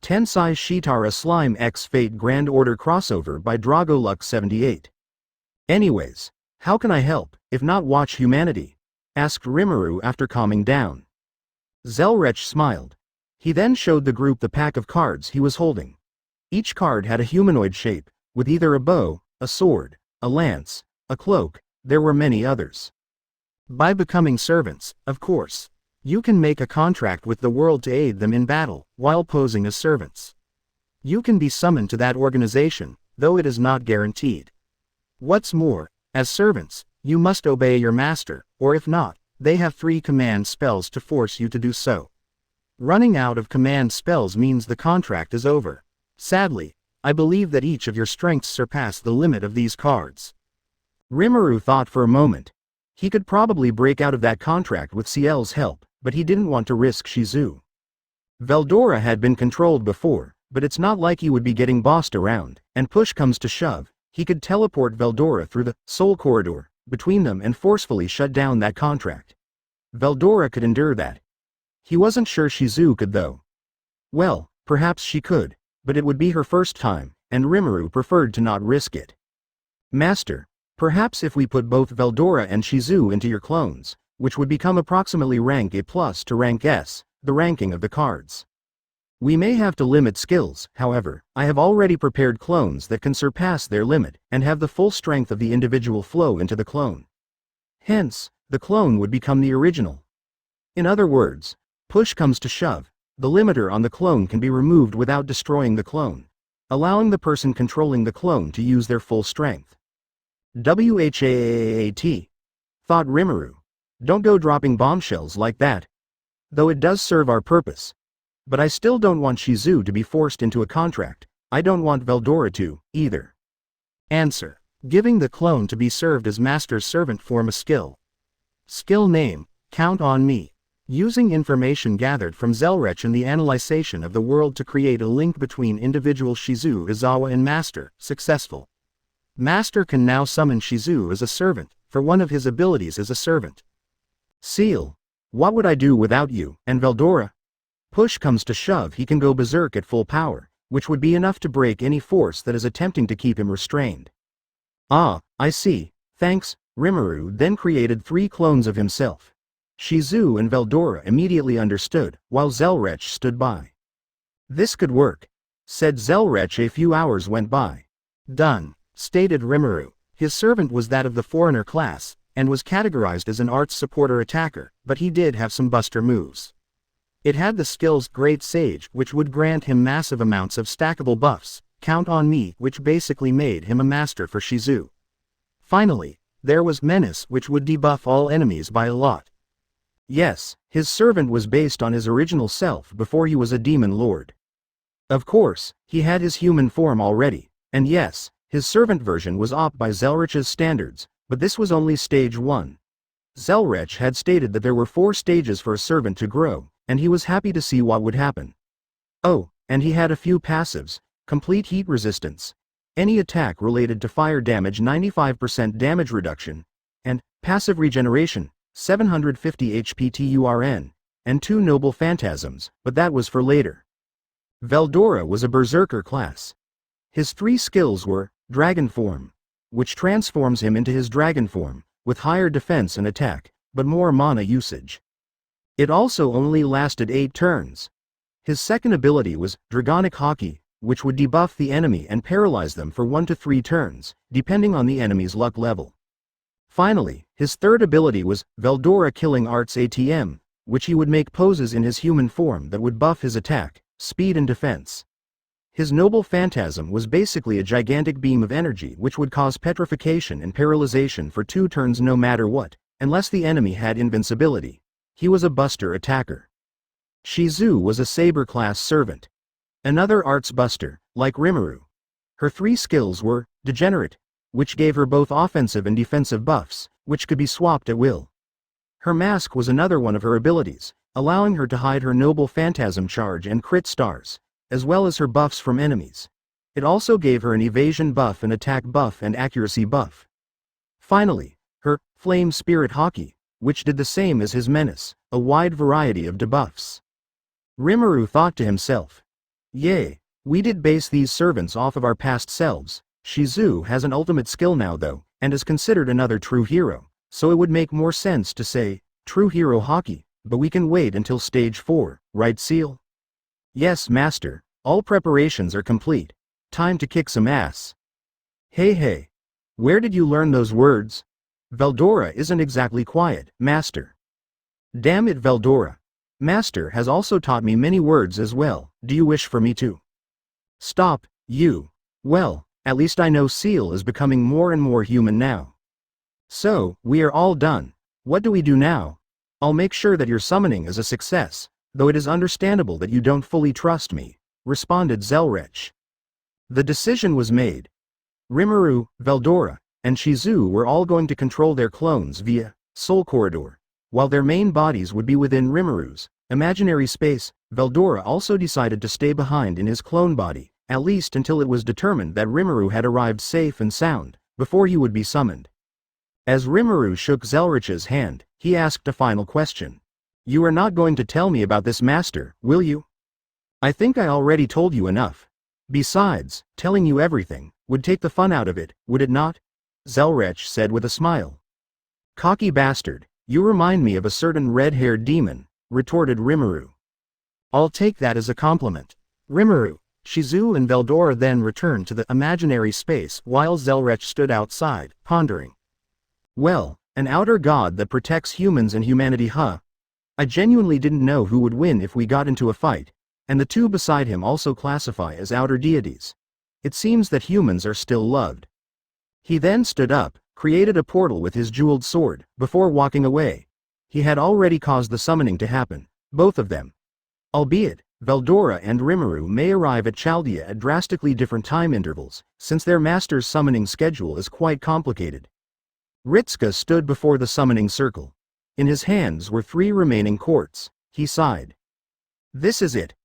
Tensai Shitara Slime X Fate Grand Order crossover by DragoLuck78. Anyways, how can I help, if not watch humanity? Asked Rimuru after calming down. Zelrech smiled. He then showed the group the pack of cards he was holding. Each card had a humanoid shape, with either a bow, a sword, a lance, a cloak. There were many others. By becoming servants, of course, you can make a contract with the world to aid them in battle, while posing as servants. You can be summoned to that organization, though it is not guaranteed. What's more, as servants, you must obey your master, or if not, they have 3 command spells to force you to do so. Running out of command spells means the contract is over. Sadly, I believe that each of your strengths surpass the limit of these cards. Rimuru thought for a moment. He could probably break out of that contract with Ciel's help, but he didn't want to risk Shizu. Veldora had been controlled before, but it's not like he would be getting bossed around, and push comes to shove, he could teleport Veldora through the soul corridor between them and forcefully shut down that contract. Veldora could endure that. He wasn't sure Shizu could though. Well, perhaps she could, but it would be her first time, and Rimuru preferred to not risk it. Master, perhaps if we put both Veldora and Shizu into your clones, which would become approximately rank A+ to rank S, the ranking of the cards. We may have to limit skills, however, I have already prepared clones that can surpass their limit, and have the full strength of the individual flow into the clone. Hence, the clone would become the original. In other words, push comes to shove, the limiter on the clone can be removed without destroying the clone, allowing the person controlling the clone to use their full strength. WHAAAT, thought Rimuru. Don't go dropping bombshells like that. Though it does serve our purpose. But I still don't want Shizu to be forced into a contract. I don't want Veldora to, either. Answer. Giving the clone to be served as master's servant form a skill. Skill name, Count on Me. Using information gathered from Zelrech and the analyzation of the world to create a link between individual Shizu Izawa and master, successful. Master can now summon Shizu as a servant, for one of his abilities as a servant. Seal. What would I do without you, and Veldora? Push comes to shove, he can go berserk at full power, which would be enough to break any force that is attempting to keep him restrained. Ah, I see, thanks. Rimuru then created 3 clones of himself. Shizu and Veldora immediately understood, while Zelrech stood by. This could work, said Zelrech. A few hours went by. Done, stated Rimuru. His servant was that of the foreigner class, and was categorized as an arts supporter attacker, but he did have some buster moves. It had the skills Great Sage, which would grant him massive amounts of stackable buffs, Count on Me, which basically made him a master for Shizu. Finally, there was Menace, which would debuff all enemies by a lot. Yes, his servant was based on his original self before he was a demon lord. Of course, he had his human form already, and yes, his servant version was OP by Zelrech's standards, but this was only stage 1. Zelrech had stated that there were 4 stages for a servant to grow, and he was happy to see what would happen. Oh, and he had a few passives: complete heat resistance, any attack related to fire damage 95% damage reduction, and passive regeneration, 750 HP TURN, and 2 noble phantasms, but that was for later. Veldora was a berserker class. His 3 skills were Dragon Form, which transforms him into his dragon form, with higher defense and attack, but more mana usage. It also only lasted 8 turns. His second ability was Dragonic Hockey, which would debuff the enemy and paralyze them for 1 to 3 turns, depending on the enemy's luck level. Finally, his third ability was Veldora Killing Arts ATM, which he would make poses in his human form that would buff his attack, speed and defense. His noble phantasm was basically a gigantic beam of energy which would cause petrification and paralyzation for 2 turns no matter what, unless the enemy had invincibility. He was a buster attacker. Shizu was a saber-class servant. Another arts buster, like Rimuru. Her 3 skills were Degenerate, which gave her both offensive and defensive buffs, which could be swapped at will. Her mask was another one of her abilities, allowing her to hide her noble phantasm charge and crit stars, as well as her buffs from enemies. It also gave her an evasion buff, an attack buff and accuracy buff. Finally, her Flame Spirit Hockey, which did the same as his Menace, a wide variety of debuffs. Rimuru thought to himself, Yay. We did base these servants off of our past selves. Shizu has an ultimate skill now though, and is considered another true hero, so it would make more sense to say, true hero Haki, but we can wait until stage 4, right Seal? Yes master, all preparations are complete. Time to kick some ass. Hey. Where did you learn those words? Veldora isn't exactly quiet, master. Damn it Veldora. Master has also taught me many words as well, do you wish for me to? Stop, you. Well, at least I know Seal is becoming more and more human now. So, we are all done. What do we do now? I'll make sure that your summoning is a success, though it is understandable that you don't fully trust me, responded Zelrech. The decision was made. Rimuru, Veldora, and Shizu were all going to control their clones via Soul Corridor, while their main bodies would be within Rimuru's imaginary space. Veldora also decided to stay behind in his clone body, at least until it was determined that Rimuru had arrived safe and sound, before he would be summoned. As Rimuru shook Zelrech's hand, he asked a final question. You are not going to tell me about this master, will you? I think I already told you enough. Besides, telling you everything would take the fun out of it, would it not? Zelrech said with a smile. Cocky bastard, you remind me of a certain red-haired demon, retorted Rimuru. I'll take that as a compliment. Rimuru, Shizu and Veldora then returned to the imaginary space while Zelrech stood outside, pondering. Well, an outer god that protects humans and humanity, huh? I genuinely didn't know who would win if we got into a fight, and the two beside him also classify as outer deities. It seems that humans are still loved. He then stood up, created a portal with his jeweled sword, before walking away. He had already caused the summoning to happen, both of them. Albeit, Veldora and Rimuru may arrive at Chaldea at drastically different time intervals, since their master's summoning schedule is quite complicated. Ritsuka stood before the summoning circle. In his hands were 3 remaining quartz. He sighed. This is it.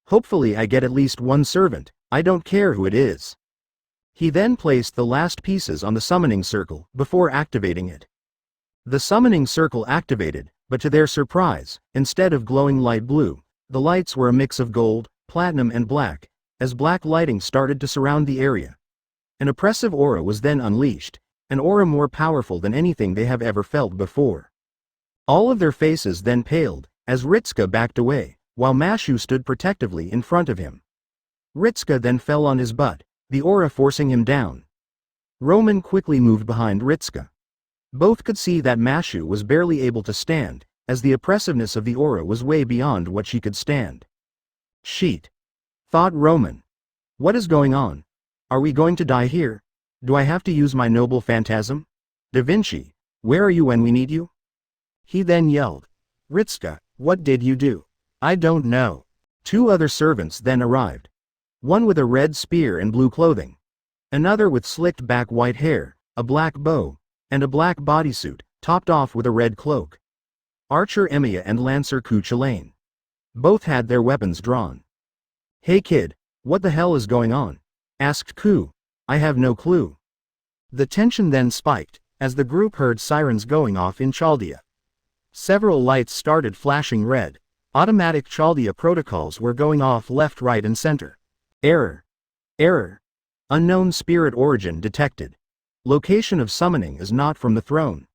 Hopefully I get at least one servant, I don't care who it is. He then placed the last pieces on the summoning circle before activating it. The summoning circle activated, but to their surprise, instead of glowing light blue, the lights were a mix of gold, platinum and black, as black lighting started to surround the area. An oppressive aura was then unleashed, an aura more powerful than anything they have ever felt before. All of their faces then paled, as Ritsuka backed away, while Mashu stood protectively in front of him. Ritsuka then fell on his butt, the aura forcing him down. Roman quickly moved behind Ritsuka. Both could see that Mashu was barely able to stand, as the oppressiveness of the aura was way beyond what she could stand. Sheet. Thought Roman. What is going on? Are we going to die here? Do I have to use my noble phantasm? Da Vinci, where are you when we need you? He then yelled. Ritsuka, what did you do? I don't know. 2 other servants then arrived. One with a red spear and blue clothing. Another with slicked back white hair, a black bow, and a black bodysuit, topped off with a red cloak. Archer Emiya and Lancer Chaldea. Both had their weapons drawn. Hey kid, what the hell is going on? Asked Ku. I have no clue. The tension then spiked, as the group heard sirens going off in Chaldea. Several lights started flashing red. Automatic Chaldea protocols were going off left, right and center. Error. Error. Unknown spirit origin detected. Location of summoning is not from the throne.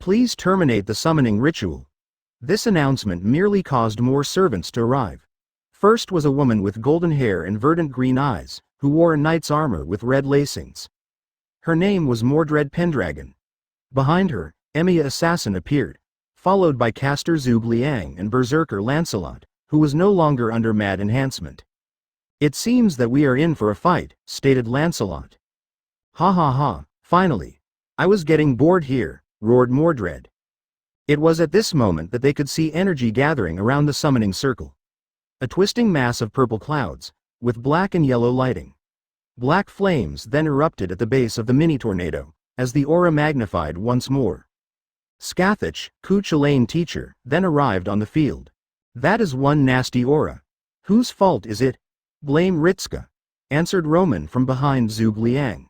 Please terminate the summoning ritual. This announcement merely caused more servants to arrive. First was a woman with golden hair and verdant green eyes, who wore a knight's armor with red lacings. Her name was Mordred Pendragon. Behind her, Emiya Assassin appeared, followed by Caster Zhuge Liang and Berserker Lancelot, who was no longer under mad enhancement. It seems that we are in for a fight, stated Lancelot. Ha ha ha, finally. I was getting bored here, roared Mordred. It was at this moment that they could see energy gathering around the summoning circle. A twisting mass of purple clouds, with black and yellow lighting. Black flames then erupted at the base of the mini-tornado, as the aura magnified once more. Scathach, Chaldea teacher, then arrived on the field. That is one nasty aura. Whose fault is it? Blame Ritsuka, answered Roman from behind Zhuge Liang.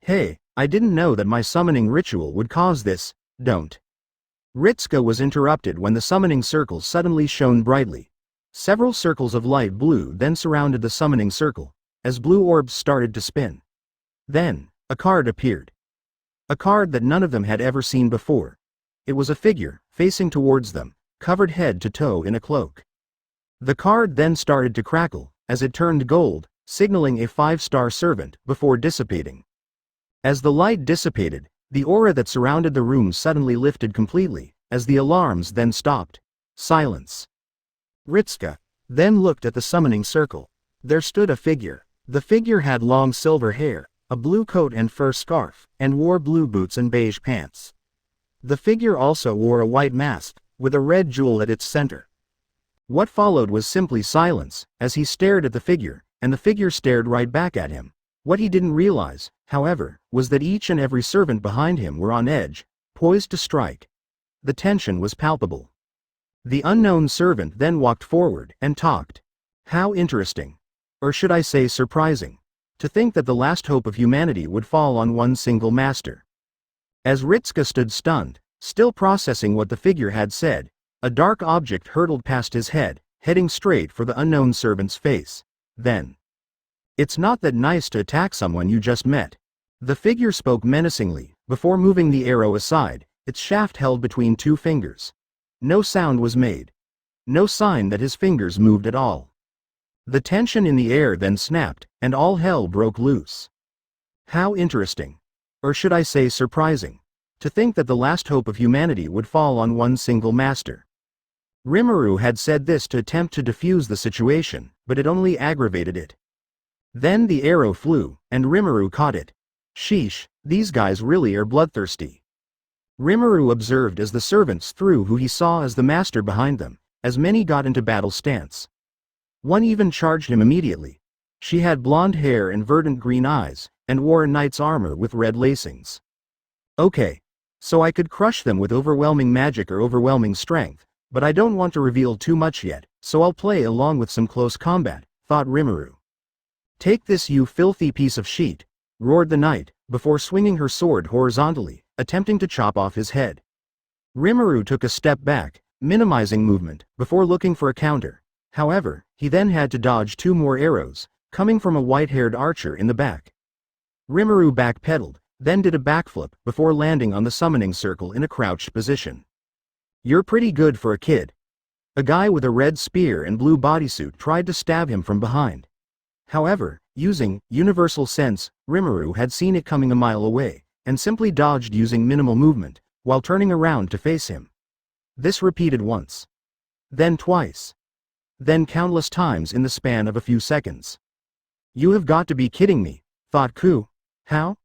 Hey, I didn't know that my summoning ritual would cause this, don't. Ritsuka was interrupted when the summoning circle suddenly shone brightly. Several circles of light blue then surrounded the summoning circle, as blue orbs started to spin. Then, a card appeared. A card that none of them had ever seen before. It was a figure, facing towards them, covered head to toe in a cloak. The card then started to crackle, as it turned gold, signaling a 5-star servant, before dissipating. As the light dissipated, the aura that surrounded the room suddenly lifted completely, as the alarms then stopped. Silence. Ritsuka then looked at the summoning circle. There stood a figure. The figure had long silver hair, a blue coat and fur scarf, and wore blue boots and beige pants. The figure also wore a white mask, with a red jewel at its center. What followed was simply silence, as he stared at the figure, and the figure stared right back at him. What he didn't realize, however, was that each and every servant behind him were on edge, poised to strike. The tension was palpable. The unknown servant then walked forward and talked. How interesting. Or should I say surprising. To think that the last hope of humanity would fall on one single master. As Ritsuka stood stunned, still processing what the figure had said, a dark object hurtled past his head, heading straight for the unknown servant's face. Then. It's not that nice to attack someone you just met. The figure spoke menacingly, before moving the arrow aside, its shaft held between two fingers. No sound was made. No sign that his fingers moved at all. The tension in the air then snapped, and all hell broke loose. How interesting. Or should I say surprising. To think that the last hope of humanity would fall on one single master. Rimuru had said this to attempt to defuse the situation, but it only aggravated it. Then the arrow flew, and Rimuru caught it. Sheesh, these guys really are bloodthirsty. Rimuru observed as the servants threw who he saw as the master behind them, as many got into battle stance. One even charged him immediately. She had blonde hair and verdant green eyes, and wore a knight's armor with red lacings. Okay. So I could crush them with overwhelming magic or overwhelming strength, but I don't want to reveal too much yet, so I'll play along with some close combat, thought Rimuru. Take this, you filthy piece of sheet, roared the knight, before swinging her sword horizontally, attempting to chop off his head. Rimuru took a step back, minimizing movement, before looking for a counter. However, he then had to dodge 2 more arrows, coming from a white-haired archer in the back. Rimuru backpedaled, then did a backflip before landing on the summoning circle in a crouched position. You're pretty good for a kid. A guy with a red spear and blue bodysuit tried to stab him from behind. However, using universal sense, Rimuru had seen it coming a mile away, and simply dodged using minimal movement, while turning around to face him. This repeated once. Then twice. Then countless times in the span of a few seconds. You have got to be kidding me, thought Ku. How?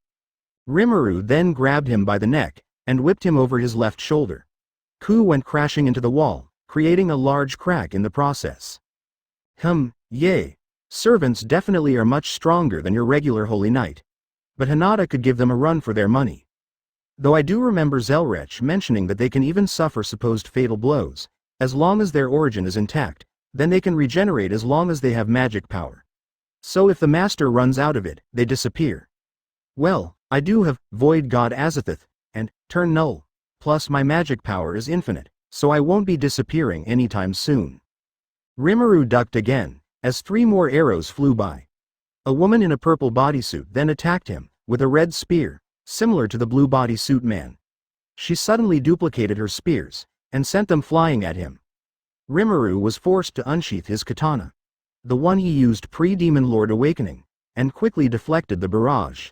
Rimuru then grabbed him by the neck, and whipped him over his left shoulder. Ku went crashing into the wall, creating a large crack in the process. Yay. Servants definitely are much stronger than your regular holy knight. But Hinata could give them a run for their money. Though I do remember Zelrech mentioning that they can even suffer supposed fatal blows, as long as their origin is intact, then they can regenerate as long as they have magic power. So if the master runs out of it, they disappear. Well, I do have Void God Azathoth, and Turn Null, plus my magic power is infinite, so I won't be disappearing anytime soon. Rimuru ducked again, as 3 more arrows flew by. A woman in a purple bodysuit then attacked him, with a red spear, similar to the blue bodysuit man. She suddenly duplicated her spears, and sent them flying at him. Rimuru was forced to unsheath his katana. The one he used pre-Demon Lord Awakening, and quickly deflected the barrage.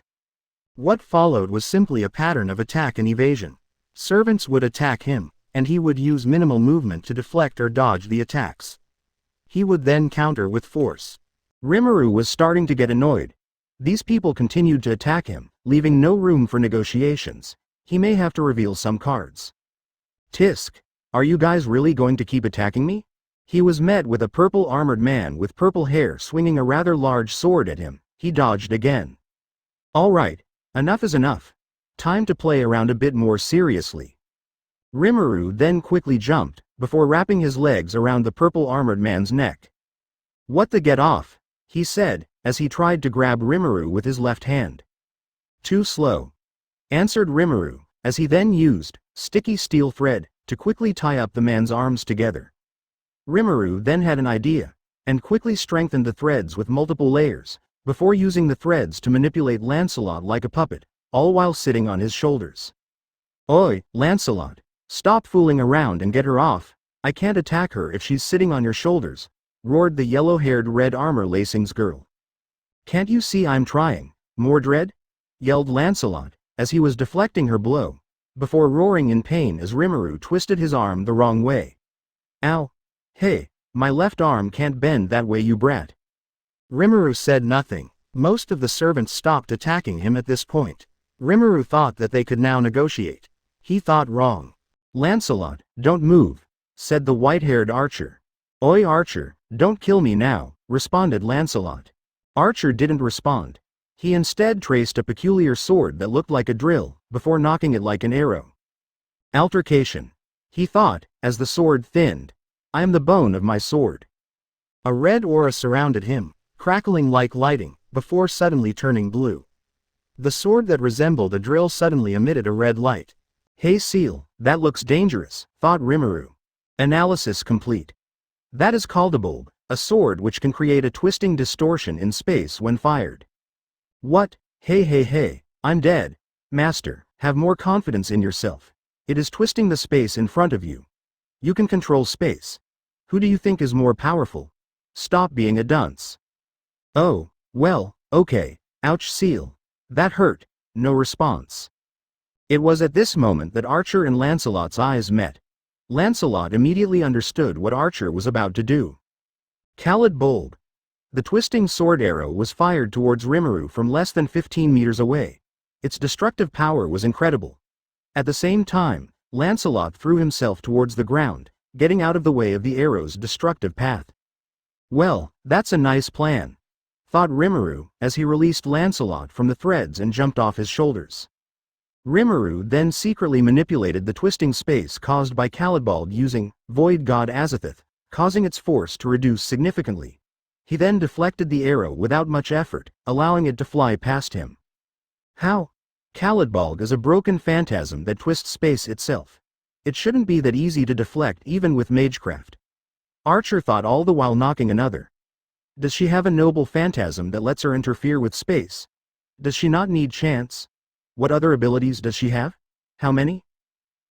What followed was simply a pattern of attack and evasion. Servants would attack him, and he would use minimal movement to deflect or dodge the attacks. He would then counter with force. Rimuru was starting to get annoyed. These people continued to attack him, leaving no room for negotiations. He may have to reveal some cards. Tisk, are you guys really going to keep attacking me? He was met with a purple armored man with purple hair swinging a rather large sword at him. He dodged again. All right. Enough is enough. Time to play around a bit more seriously. Rimuru then quickly jumped, before wrapping his legs around the purple armored man's neck. What the get off, he said, as he tried to grab Rimuru with his left hand. Too slow, answered Rimuru, as he then used sticky steel thread to quickly tie up the man's arms together. Rimuru then had an idea, and quickly strengthened the threads with multiple layers, before using the threads to manipulate Lancelot like a puppet, all while sitting on his shoulders. "Oi, Lancelot, stop fooling around and get her off. I can't attack her if she's sitting on your shoulders," roared the yellow-haired red armor lacings girl. "Can't you see I'm trying, Mordred?" yelled Lancelot, as he was deflecting her blow, before roaring in pain as Rimuru twisted his arm the wrong way. "Ow! Hey, my left arm can't bend that way, you brat." Rimuru said nothing. Most of the servants stopped attacking him at this point. Rimuru thought that they could now negotiate. He thought wrong. "Lancelot, don't move," said the white-haired archer. "Oi, archer, don't kill me now," responded Lancelot. Archer didn't respond. He instead traced a peculiar sword that looked like a drill, before knocking it like an arrow. Altercation, he thought, as the sword thinned. "I am the bone of my sword." A red aura surrounded him, crackling like lightning, before suddenly turning blue. The sword that resembled a drill suddenly emitted a red light. "Hey Seal, that looks dangerous," thought Rimuru. Analysis complete. That is Chaldea, a sword which can create a twisting distortion in space when fired. "What? Hey, I'm dead. Master, have more confidence in yourself. It is twisting the space in front of you. You can control space. Who do you think is more powerful? Stop being a dunce." "Oh, well, okay, ouch Seal. That hurt." No response. It was at this moment that Archer and Lancelot's eyes met. Lancelot immediately understood what Archer was about to do. Khalid Bulb. The twisting sword arrow was fired towards Rimuru from less than 15 meters away. Its destructive power was incredible. At the same time, Lancelot threw himself towards the ground, getting out of the way of the arrow's destructive path. "Well, that's a nice plan," thought Rimuru, as he released Lancelot from the threads and jumped off his shoulders. Rimuru then secretly manipulated the twisting space caused by Khalid Bulb using Void God Azathoth, causing its force to reduce significantly. He then deflected the arrow without much effort, allowing it to fly past him. How? Khalid Bulb is a broken phantasm that twists space itself. It shouldn't be that easy to deflect even with magecraft. Archer thought, all the while knocking another. Does she have a noble phantasm that lets her interfere with space? Does she not need chance? What other abilities does she have? How many?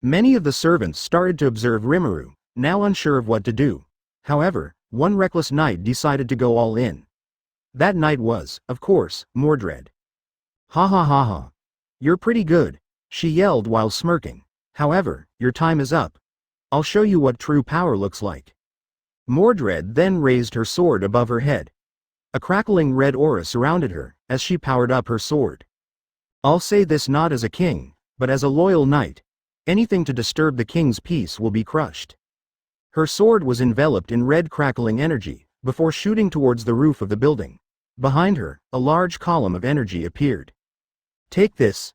Many of the servants started to observe Rimuru, now unsure of what to do. However, one reckless knight decided to go all in. That knight was, of course, Mordred. "Ha ha ha ha. You're pretty good," she yelled while smirking. "However, your time is up. I'll show you what true power looks like." Mordred then raised her sword above her head. A crackling red aura surrounded her, as she powered up her sword. "I'll say this not as a king, but as a loyal knight. Anything to disturb the king's peace will be crushed." Her sword was enveloped in red crackling energy, before shooting towards the roof of the building. Behind her, a large column of energy appeared. "Take this."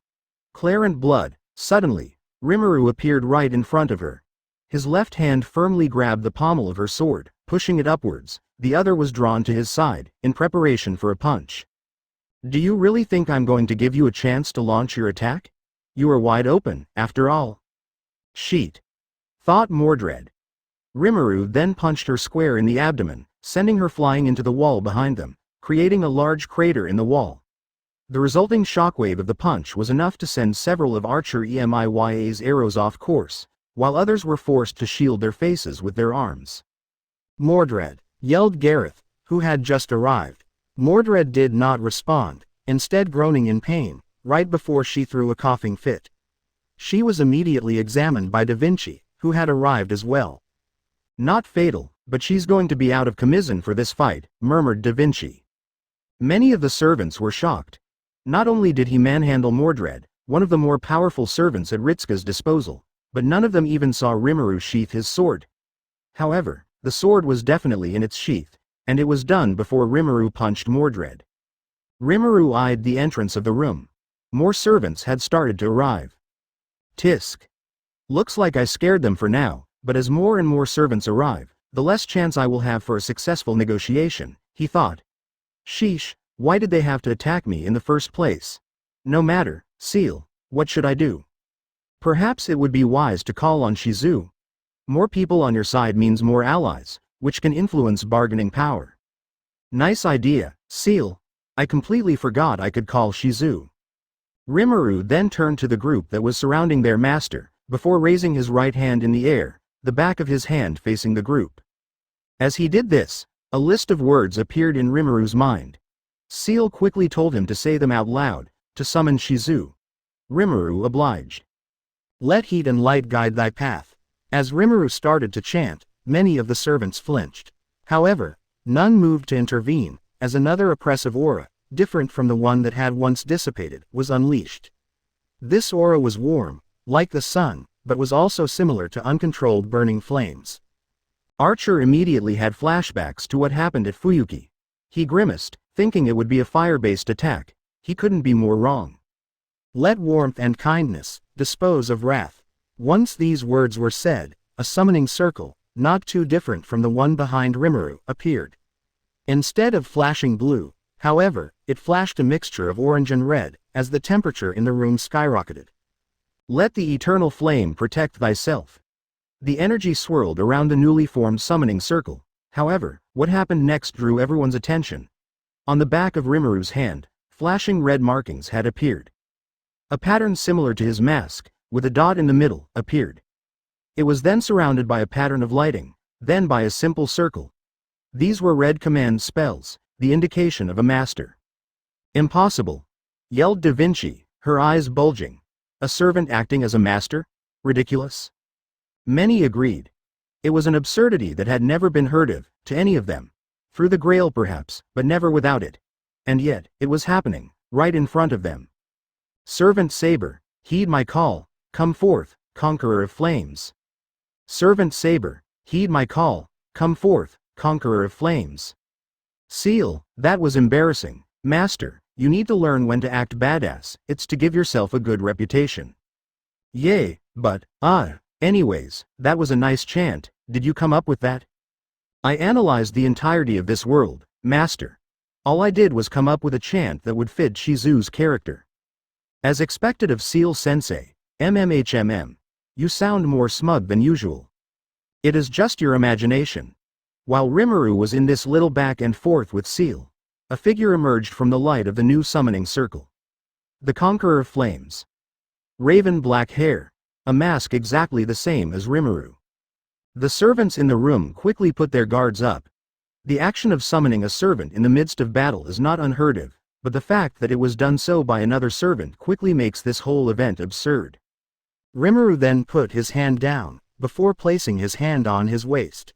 Clarent blood. Suddenly, Rimuru appeared right in front of her. His left hand firmly grabbed the pommel of her sword, pushing it upwards. The other was drawn to his side, in preparation for a punch. "Do you really think I'm going to give you a chance to launch your attack? You are wide open, after all." "Sheet," thought Mordred. Rimuru then punched her square in the abdomen, sending her flying into the wall behind them, creating a large crater in the wall. The resulting shockwave of the punch was enough to send several of Archer Emiya's arrows off course, while others were forced to shield their faces with their arms. "Mordred!" yelled Gareth, who had just arrived. Mordred did not respond, instead groaning in pain, right before she threw a coughing fit. She was immediately examined by Da Vinci, who had arrived as well. "Not fatal, but she's going to be out of commission for this fight," murmured Da Vinci. Many of the servants were shocked. Not only did he manhandle Mordred, one of the more powerful servants at Ritzka's disposal, but none of them even saw Rimuru sheath his sword. However, the sword was definitely in its sheath, and it was done before Rimuru punched Mordred. Rimuru eyed the entrance of the room. More servants had started to arrive. Tisk. Looks like I scared them for now, but as more and more servants arrive, the less chance I will have for a successful negotiation, he thought. Sheesh, why did they have to attack me in the first place? No matter, Seal, what should I do? Perhaps it would be wise to call on Shizu. More people on your side means more allies, which can influence bargaining power. Nice idea, Seal. I completely forgot I could call Shizu. Rimuru then turned to the group that was surrounding their master, before raising his right hand in the air, the back of his hand facing the group. As he did this, a list of words appeared in Rimuru's mind. Seal quickly told him to say them out loud, to summon Shizu. Rimuru obliged. Let heat and light guide thy path. As Rimuru started to chant, many of the servants flinched. However, none moved to intervene, as another oppressive aura, different from the one that had once dissipated, was unleashed. This aura was warm, like the sun, but was also similar to uncontrolled burning flames. Archer immediately had flashbacks to what happened at Fuyuki. He grimaced, thinking it would be a fire-based attack. He couldn't be more wrong. Let warmth and kindness dispose of wrath. Once these words were said, a summoning circle, not too different from the one behind Rimuru, appeared. Instead of flashing blue, however, it flashed a mixture of orange and red, as the temperature in the room skyrocketed. Let the eternal flame protect thyself. The energy swirled around the newly formed summoning circle. However, what happened next drew everyone's attention. On the back of Rimuru's hand, flashing red markings had appeared. A pattern similar to his mask, with a dot in the middle, appeared. It was then surrounded by a pattern of lighting, then by a simple circle. These were red command spells, the indication of a master. Impossible! Yelled Da Vinci, her eyes bulging. A servant acting as a master? Ridiculous! Many agreed. It was an absurdity that had never been heard of, to any of them. Through the Grail perhaps, but never without it. And yet, it was happening, right in front of them. Servant Saber, heed my call, come forth, conqueror of flames. Servant Saber, heed my call, come forth, conqueror of flames. Seal, that was embarrassing. Master, you need to learn when to act badass, it's to give yourself a good reputation. Yay, but, anyways, that was a nice chant, did you come up with that? I analyzed the entirety of this world, Master. All I did was come up with a chant that would fit Shizu's character. As expected of Seal-sensei, you sound more smug than usual. It is just your imagination. While Rimuru was in this little back and forth with Seal, a figure emerged from the light of the new summoning circle. The Conqueror of Flames. Raven black hair, a mask exactly the same as Rimuru. The servants in the room quickly put their guards up. The action of summoning a servant in the midst of battle is not unheard of, but the fact that it was done so by another servant quickly makes this whole event absurd. Rimuru then put his hand down, before placing his hand on his waist.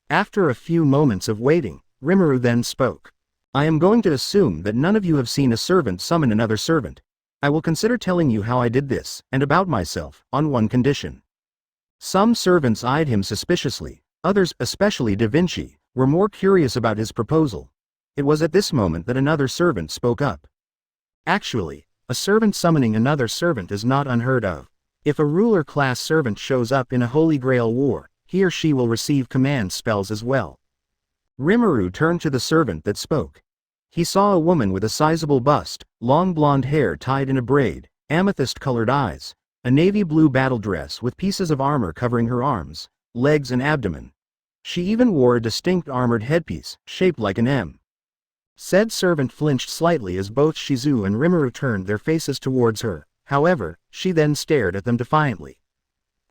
After a few moments of waiting, Rimuru then spoke. I am going to assume that none of you have seen a servant summon another servant. I will consider telling you how I did this, and about myself, on one condition. Some servants eyed him suspiciously, others, especially Da Vinci, were more curious about his proposal. It was at this moment that another servant spoke up. Actually, a servant summoning another servant is not unheard of. If a ruler-class servant shows up in a Holy Grail war, he or she will receive command spells as well. Rimuru turned to the servant that spoke. He saw a woman with a sizable bust, long blonde hair tied in a braid, amethyst-colored eyes, a navy blue battle dress with pieces of armor covering her arms, legs and abdomen. She even wore a distinct armored headpiece, shaped like an M. Said servant flinched slightly as both Shizu and Rimuru turned their faces towards her. However, she then stared at them defiantly.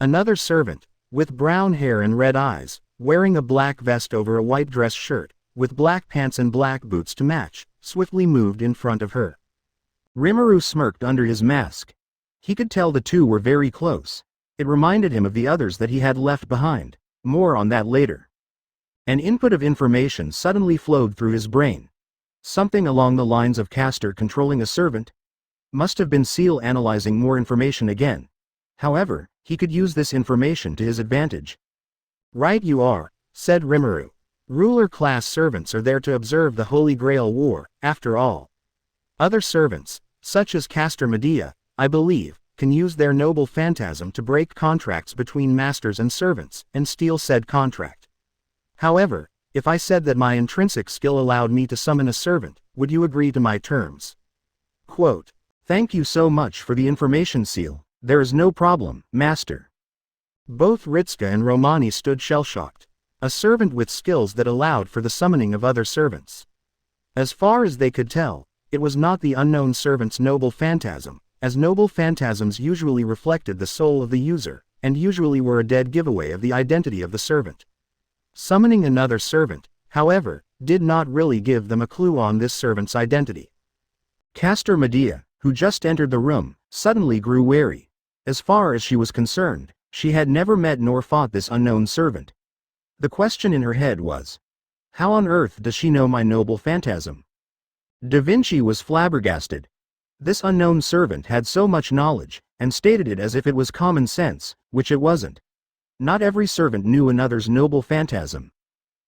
Another servant, with brown hair and red eyes, wearing a black vest over a white dress shirt, with black pants and black boots to match, swiftly moved in front of her. Rimuru smirked under his mask. He could tell the two were very close. It reminded him of the others that he had left behind. More on that later. An input of information suddenly flowed through his brain. Something along the lines of Caster controlling a servant? Must have been Seal analyzing more information again. However, he could use this information to his advantage. Right you are, said Rimuru. Ruler-class servants are there to observe the Holy Grail War, after all. Other servants, such as Caster Medea, I believe, can use their noble phantasm to break contracts between masters and servants, and steal said contract. However, if I said that my intrinsic skill allowed me to summon a servant, would you agree to my terms? Quote, thank you so much for the information, Seal. There is no problem, Master. Both Ritsuka and Romani stood shell-shocked. A servant with skills that allowed for the summoning of other servants. As far as they could tell, it was not the unknown servant's noble phantasm, as noble phantasms usually reflected the soul of the user, and usually were a dead giveaway of the identity of the servant. Summoning another servant, however, did not really give them a clue on this servant's identity. Caster Medea, who just entered the room, suddenly grew wary. As far as she was concerned, she had never met nor fought this unknown servant. The question in her head was, how on earth does she know my noble phantasm? Da Vinci was flabbergasted. This unknown servant had so much knowledge, and stated it as if it was common sense, which it wasn't. Not every servant knew another's noble phantasm.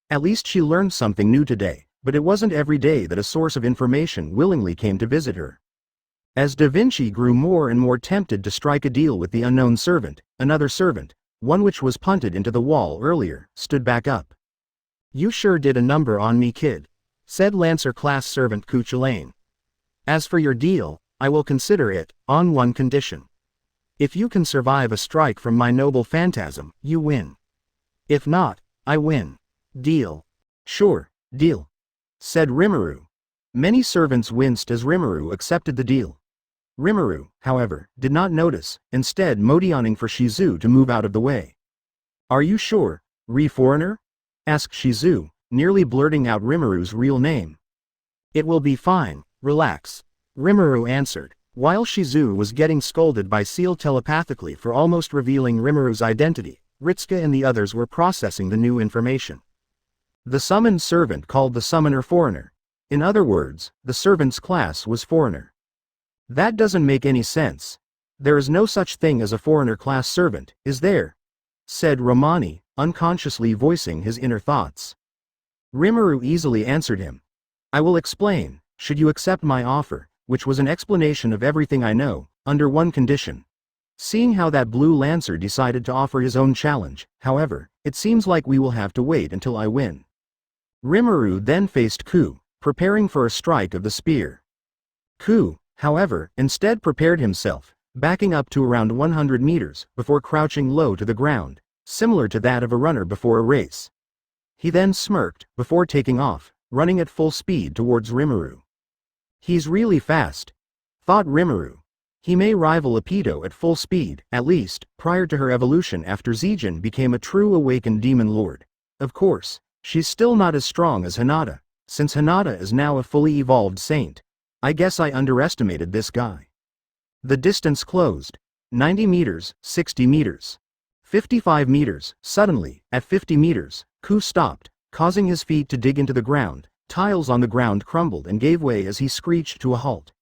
At least she learned something new today, but it wasn't every day that a source of information willingly came to visit her. As Da Vinci grew more and more tempted to strike a deal with the unknown servant, another servant, one which was punted into the wall earlier, stood back up. "You sure did a number on me, kid," said Lancer-class servant Chaldaea. "As for your deal, I will consider it, on one condition. If you can survive a strike from my noble phantasm, you win. If not, I win. Deal?" "Sure, deal," said Rimuru. Many servants winced as Rimuru accepted the deal. Rimuru, however, did not notice, instead motioning for Shizu to move out of the way. "Are you sure, foreigner?" asked Shizu, nearly blurting out Rimuru's real name. "It will be fine, relax," Rimuru answered, while Shizu was getting scolded by Seal telepathically for almost revealing Rimuru's identity. Ritsuka and the others were processing the new information. The summoned servant called the summoner foreigner. In other words, the servant's class was foreigner. That doesn't make any sense. There is no such thing as a foreigner class servant, is there? Said Romani, unconsciously voicing his inner thoughts. Rimuru easily answered him. "I will explain, should you accept my offer, which was an explanation of everything I know, under one condition." Seeing how that blue lancer decided to offer his own challenge, however, it seems like we will have to wait until I win. Rimuru then faced Ku, preparing for a strike of the spear. Ku, however, instead prepared himself, backing up to around 100 meters, before crouching low to the ground, similar to that of a runner before a race. He then smirked, before taking off, running at full speed towards Rimuru. "He's really fast," thought Rimuru. He may rival Apido at full speed, at least, prior to her evolution after Zijin became a true awakened demon lord. Of course, she's still not as strong as Hinata, since Hinata is now a fully evolved saint. I guess I underestimated this guy. The distance closed. 90 meters, 60 meters. 55 meters, suddenly, at 50 meters, Ku stopped, causing his feet to dig into the ground. Tiles on the ground crumbled and gave way as he screeched to a halt.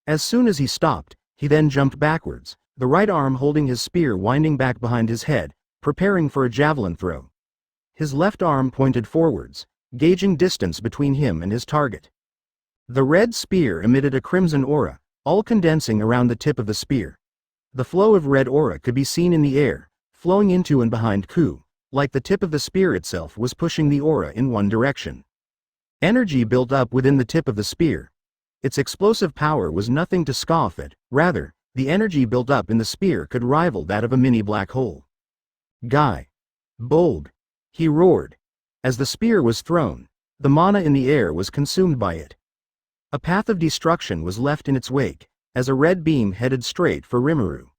As soon as he stopped, he then jumped backwards, the right arm holding his spear winding back behind his head, preparing for a javelin throw. His left arm pointed forwards, gauging distance between him and his target. The red spear emitted a crimson aura, all condensing around the tip of the spear. The flow of red aura could be seen in the air, flowing into and behind Ku, like the tip of the spear itself was pushing the aura in one direction. Energy built up within the tip of the spear. Its explosive power was nothing to scoff at, rather, the energy built up in the spear could rival that of a mini black hole. "Guy. Bold," he roared. As the spear was thrown, the mana in the air was consumed by it. A path of destruction was left in its wake, as a red beam headed straight for Rimuru.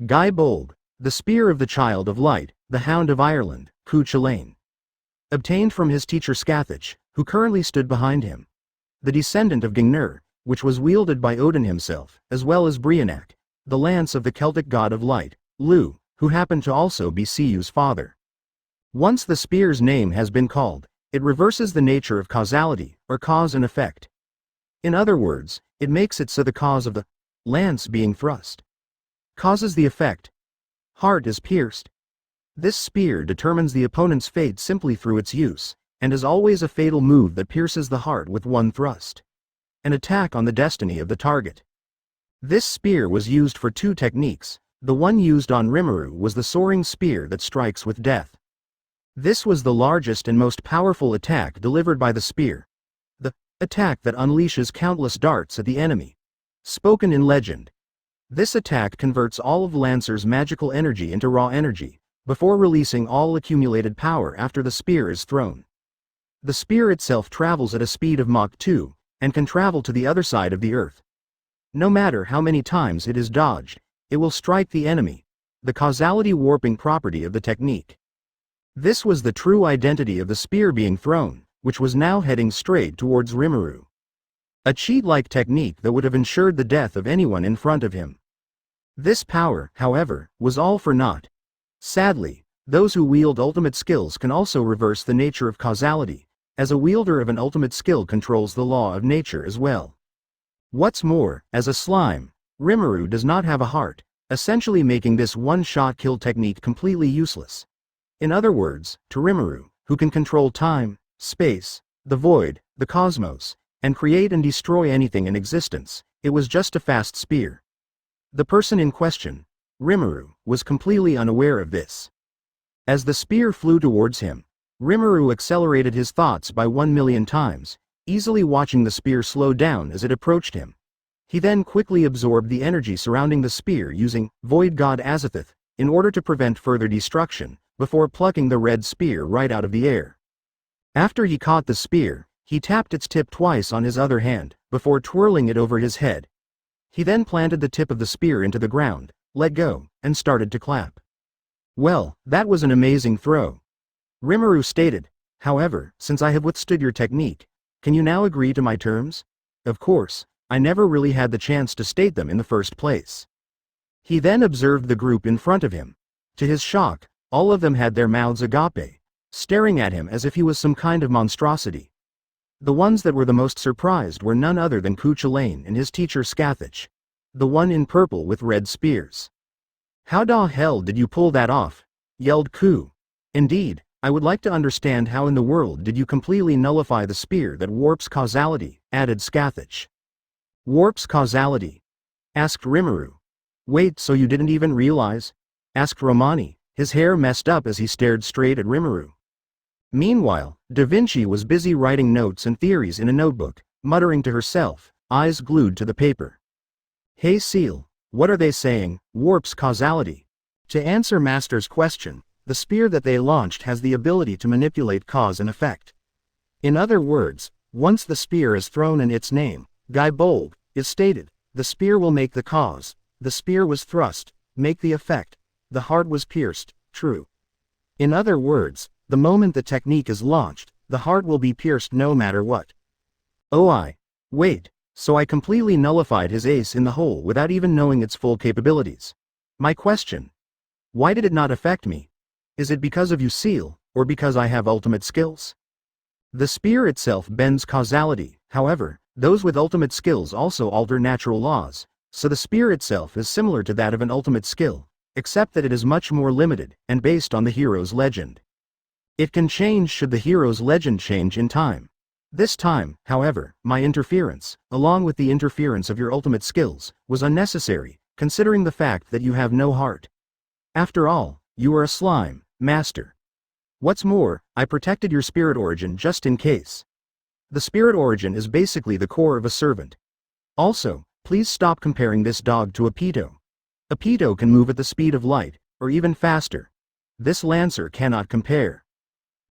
Guy Bold, the spear of the Child of Light, the Hound of Ireland, Chaldaea. Obtained from his teacher Scathach, who currently stood behind him. The descendant of Gingnur, which was wielded by Odin himself, as well as Brionac, the lance of the Celtic god of light, Lu, who happened to also be Siyu's father. Once the spear's name has been called, it reverses the nature of causality, or cause and effect. In other words, it makes it so the cause of the lance being thrust causes the effect. Heart is pierced. This spear determines the opponent's fate simply through its use, and is always a fatal move that pierces the heart with one thrust. An attack on the destiny of the target. This spear was used for two techniques. The one used on Rimuru was the soaring spear that strikes with death. This was the largest and most powerful attack delivered by the spear. The attack that unleashes countless darts at the enemy. Spoken in legend. This attack converts all of Lancer's magical energy into raw energy, before releasing all accumulated power after the spear is thrown. The spear itself travels at a speed of Mach 2, and can travel to the other side of the earth. No matter how many times it is dodged, it will strike the enemy, the causality warping property of the technique. This was the true identity of the spear being thrown, which was now heading straight towards Rimuru. A cheat-like technique that would have ensured the death of anyone in front of him. This power, however, was all for naught. Sadly, those who wield ultimate skills can also reverse the nature of causality, as a wielder of an ultimate skill controls the law of nature as well. What's more, as a slime, Rimuru does not have a heart, essentially making this one-shot kill technique completely useless. In other words, to Rimuru, who can control time, space, the void, the cosmos, and create and destroy anything in existence, it was just a fast spear. The person in question, Rimuru, was completely unaware of this. As the spear flew towards him, Rimuru accelerated his thoughts by 1,000,000 times, easily watching the spear slow down as it approached him. He then quickly absorbed the energy surrounding the spear using Void God Azathoth in order to prevent further destruction, before plucking the red spear right out of the air. After he caught the spear, he tapped its tip twice on his other hand, before twirling it over his head. He then planted the tip of the spear into the ground, let go, and started to clap. Well, that was an amazing throw. Rimuru stated, however, since I have withstood your technique, can you now agree to my terms? Of course, I never really had the chance to state them in the first place. He then observed the group in front of him. To his shock, all of them had their mouths agape, staring at him as if he was some kind of monstrosity. The ones that were the most surprised were none other than Cuchulainn and his teacher Scathach, the one in purple with red spears. How the hell did you pull that off? Yelled Ku. Indeed, I would like to understand how in the world did you completely nullify the spear that warps causality, added Scathach. Warps causality? Asked Rimuru. Wait, so you didn't even realize? Asked Romani, his hair messed up as he stared straight at Rimuru. Meanwhile, Da Vinci was busy writing notes and theories in a notebook, muttering to herself, eyes glued to the paper. Hey Seal, what are they saying? Warps causality. To answer Master's question, the spear that they launched has the ability to manipulate cause and effect. In other words, once the spear is thrown and its name, Guy Bolg, is stated, the spear will make the cause, the spear was thrust, make the effect, the heart was pierced, true. In other words, the moment the technique is launched, the heart will be pierced no matter what. Oh wait, so I completely nullified his ace in the hole without even knowing its full capabilities. My question. Why did it not affect me? Is it because of you Seal, or because I have ultimate skills? The spear itself bends causality, however, those with ultimate skills also alter natural laws, so the spear itself is similar to that of an ultimate skill, except that it is much more limited, and based on the hero's legend. It can change should the hero's legend change in time. This time, however, my interference, along with the interference of your ultimate skills, was unnecessary, considering the fact that you have no heart. After all, you are a slime, Master. What's more, I protected your spirit origin just in case. The spirit origin is basically the core of a servant. Also, please stop comparing this dog to a Pito. A Pito can move at the speed of light, or even faster. This Lancer cannot compare.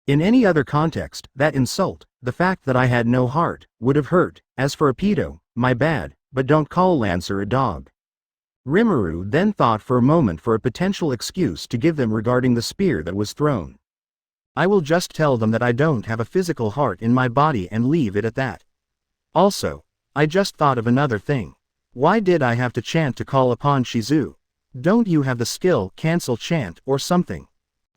In any other context, that insult, the fact that I had no heart, would have hurt. As for a Pito, my bad, but don't call Lancer a dog. Rimuru then thought for a moment for a potential excuse to give them regarding the spear that was thrown. I will just tell them that I don't have a physical heart in my body and leave it at that. Also, I just thought of another thing. Why did I have to chant to call upon Shizu? Don't you have the skill cancel chant or something?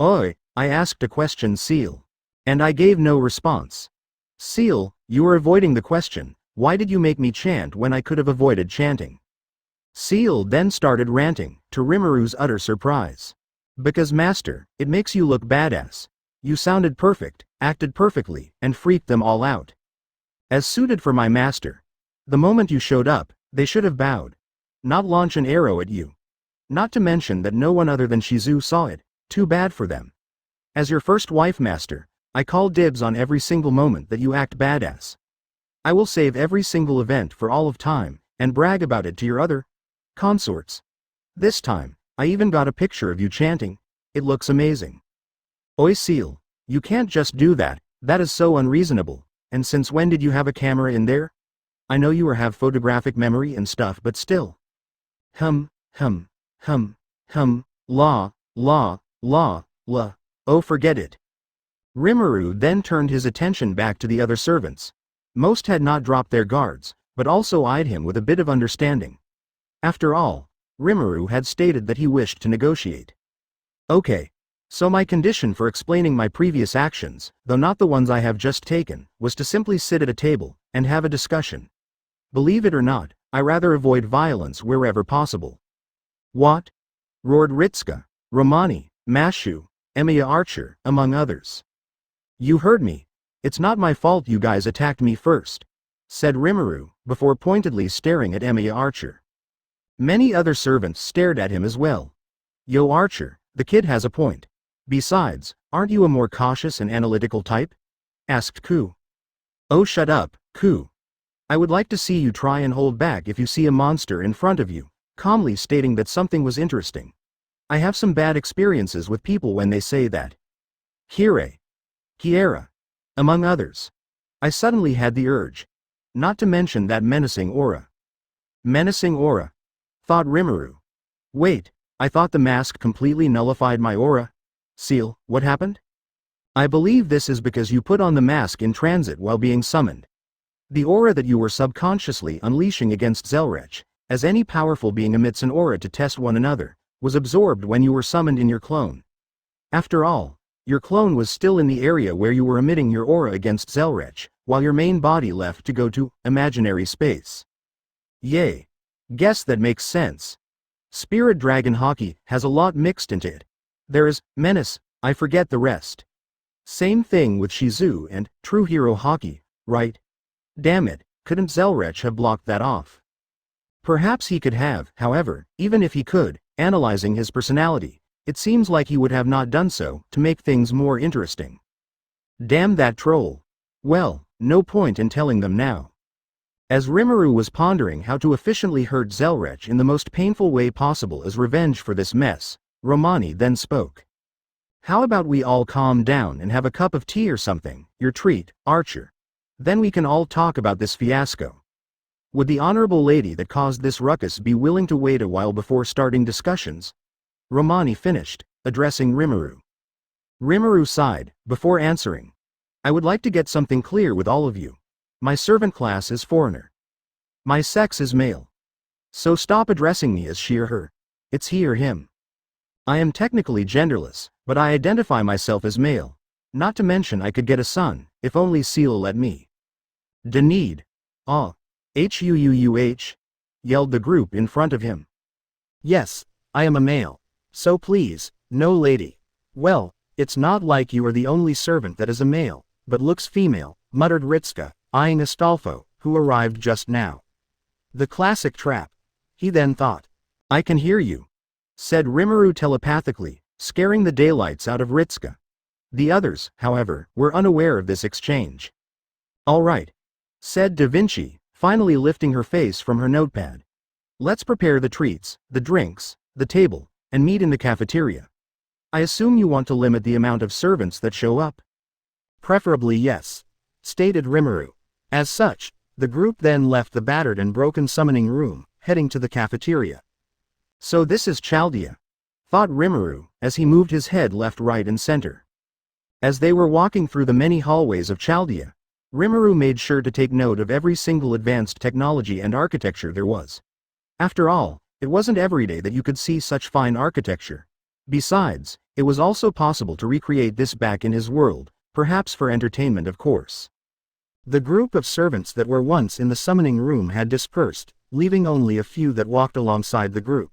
Oi, I asked a question Seal. And I gave no response. Seal, you are avoiding the question, why did you make me chant when I could have avoided chanting? Seal then started ranting, to Rimuru's utter surprise. Because Master, it makes you look badass. You sounded perfect, acted perfectly, and freaked them all out. As suited for my Master. The moment you showed up, they should have bowed. Not launch an arrow at you. Not to mention that no one other than Shizu saw it, too bad for them. As your first wife Master, I call dibs on every single moment that you act badass. I will save every single event for all of time, and brag about it to your other consorts. This time, I even got a picture of you chanting. It looks amazing. Oi Seal, you can't just do that, that is so unreasonable, and since when did you have a camera in there? I know you have photographic memory and stuff but still. Hum, hum, hum, hum, la, la, la, la, oh forget it. Rimuru then turned his attention back to the other servants. Most had not dropped their guards, but also eyed him with a bit of understanding. After all, Rimuru had stated that he wished to negotiate. Okay. So my condition for explaining my previous actions, though not the ones I have just taken, was to simply sit at a table, and have a discussion. Believe it or not, I rather avoid violence wherever possible. What? Roared Ritsuka, Romani, Mashu, Emiya Archer, among others. You heard me. It's not my fault you guys attacked me first, said Rimuru, before pointedly staring at Emiya Archer. Many other servants stared at him as well. Yo Archer, the kid has a point. Besides, aren't you a more cautious and analytical type? Asked Ku. Oh shut up, Ku. I would like to see you try and hold back if you see a monster in front of you, calmly stating that something was interesting. I have some bad experiences with people when they say that. Hire. Kiera. Among others. I suddenly had the urge. Not to mention that menacing aura. Menacing aura. Thought Rimuru. Wait, I thought the mask completely nullified my aura. Seal, what happened? I believe this is because you put on the mask in transit while being summoned. The aura that you were subconsciously unleashing against Zelrech, as any powerful being emits an aura to test one another, was absorbed when you were summoned in your clone. After all, your clone was still in the area where you were emitting your aura against Zelrech, while your main body left to go to imaginary space. Yay. Guess that makes sense. Spirit Dragon Hockey has a lot mixed into it. There is menace, I forget the rest. Same thing with Shizu and True Hero Hockey, right? Damn it, couldn't Zelrech have blocked that off? Perhaps he could have, however, even if he could, analyzing his personality, it seems like he would have not done so to make things more interesting. Damn that troll. Well, no point in telling them now. As Rimuru was pondering how to efficiently hurt Zelrech in the most painful way possible as revenge for this mess, Romani then spoke. How about we all calm down and have a cup of tea or something, your treat, Archer. Then we can all talk about this fiasco. Would the honorable lady that caused this ruckus be willing to wait a while before starting discussions? Romani finished, addressing Rimuru. Rimuru sighed, before answering. I would like to get something clear with all of you. My servant class is foreigner. My sex is male. So stop addressing me as she or her. It's he or him. I am technically genderless, but I identify myself as male. Not to mention I could get a son, if only Seal let me. Denid. Ah. Huuuh, yelled the group in front of him. Yes, I am a male. So please, no lady. Well, it's not like you are the only servant that is a male, but looks female, muttered Ritsuka, eyeing Astolfo, who arrived just now. The classic trap. He then thought. I can hear you, said Rimuru telepathically, scaring the daylights out of Ritsuka. The others, however, were unaware of this exchange. All right, said Da Vinci, finally lifting her face from her notepad. Let's prepare the treats, the drinks, the table, and meet in the cafeteria. I assume you want to limit the amount of servants that show up? Preferably yes, stated Rimuru. As such, the group then left the battered and broken summoning room, heading to the cafeteria. So this is Chaldea, thought Rimuru, as he moved his head left, right and center. As they were walking through the many hallways of Chaldea, Rimuru made sure to take note of every single advanced technology and architecture there was. After all, it wasn't every day that you could see such fine architecture. Besides, it was also possible to recreate this back in his world, perhaps for entertainment of course. The group of servants that were once in the summoning room had dispersed, leaving only a few that walked alongside the group.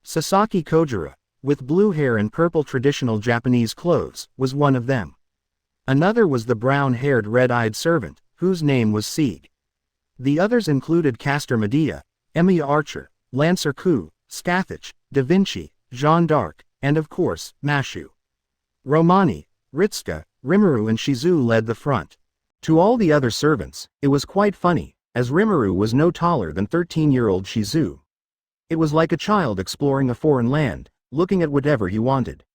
Sasaki Kojira, with blue hair and purple traditional Japanese clothes, was one of them. Another was the brown-haired red-eyed servant, whose name was Sieg. The others included Castor Medea, Emiya Archer, Lancer Ku, Scathach, Da Vinci, Jeanne d'Arc, and of course, Mashu. Romani, Ritsuka, Rimuru and Shizu led the front. To all the other servants, it was quite funny, as Rimuru was no taller than 13-year-old Shizu. It was like a child exploring a foreign land, looking at whatever he wanted.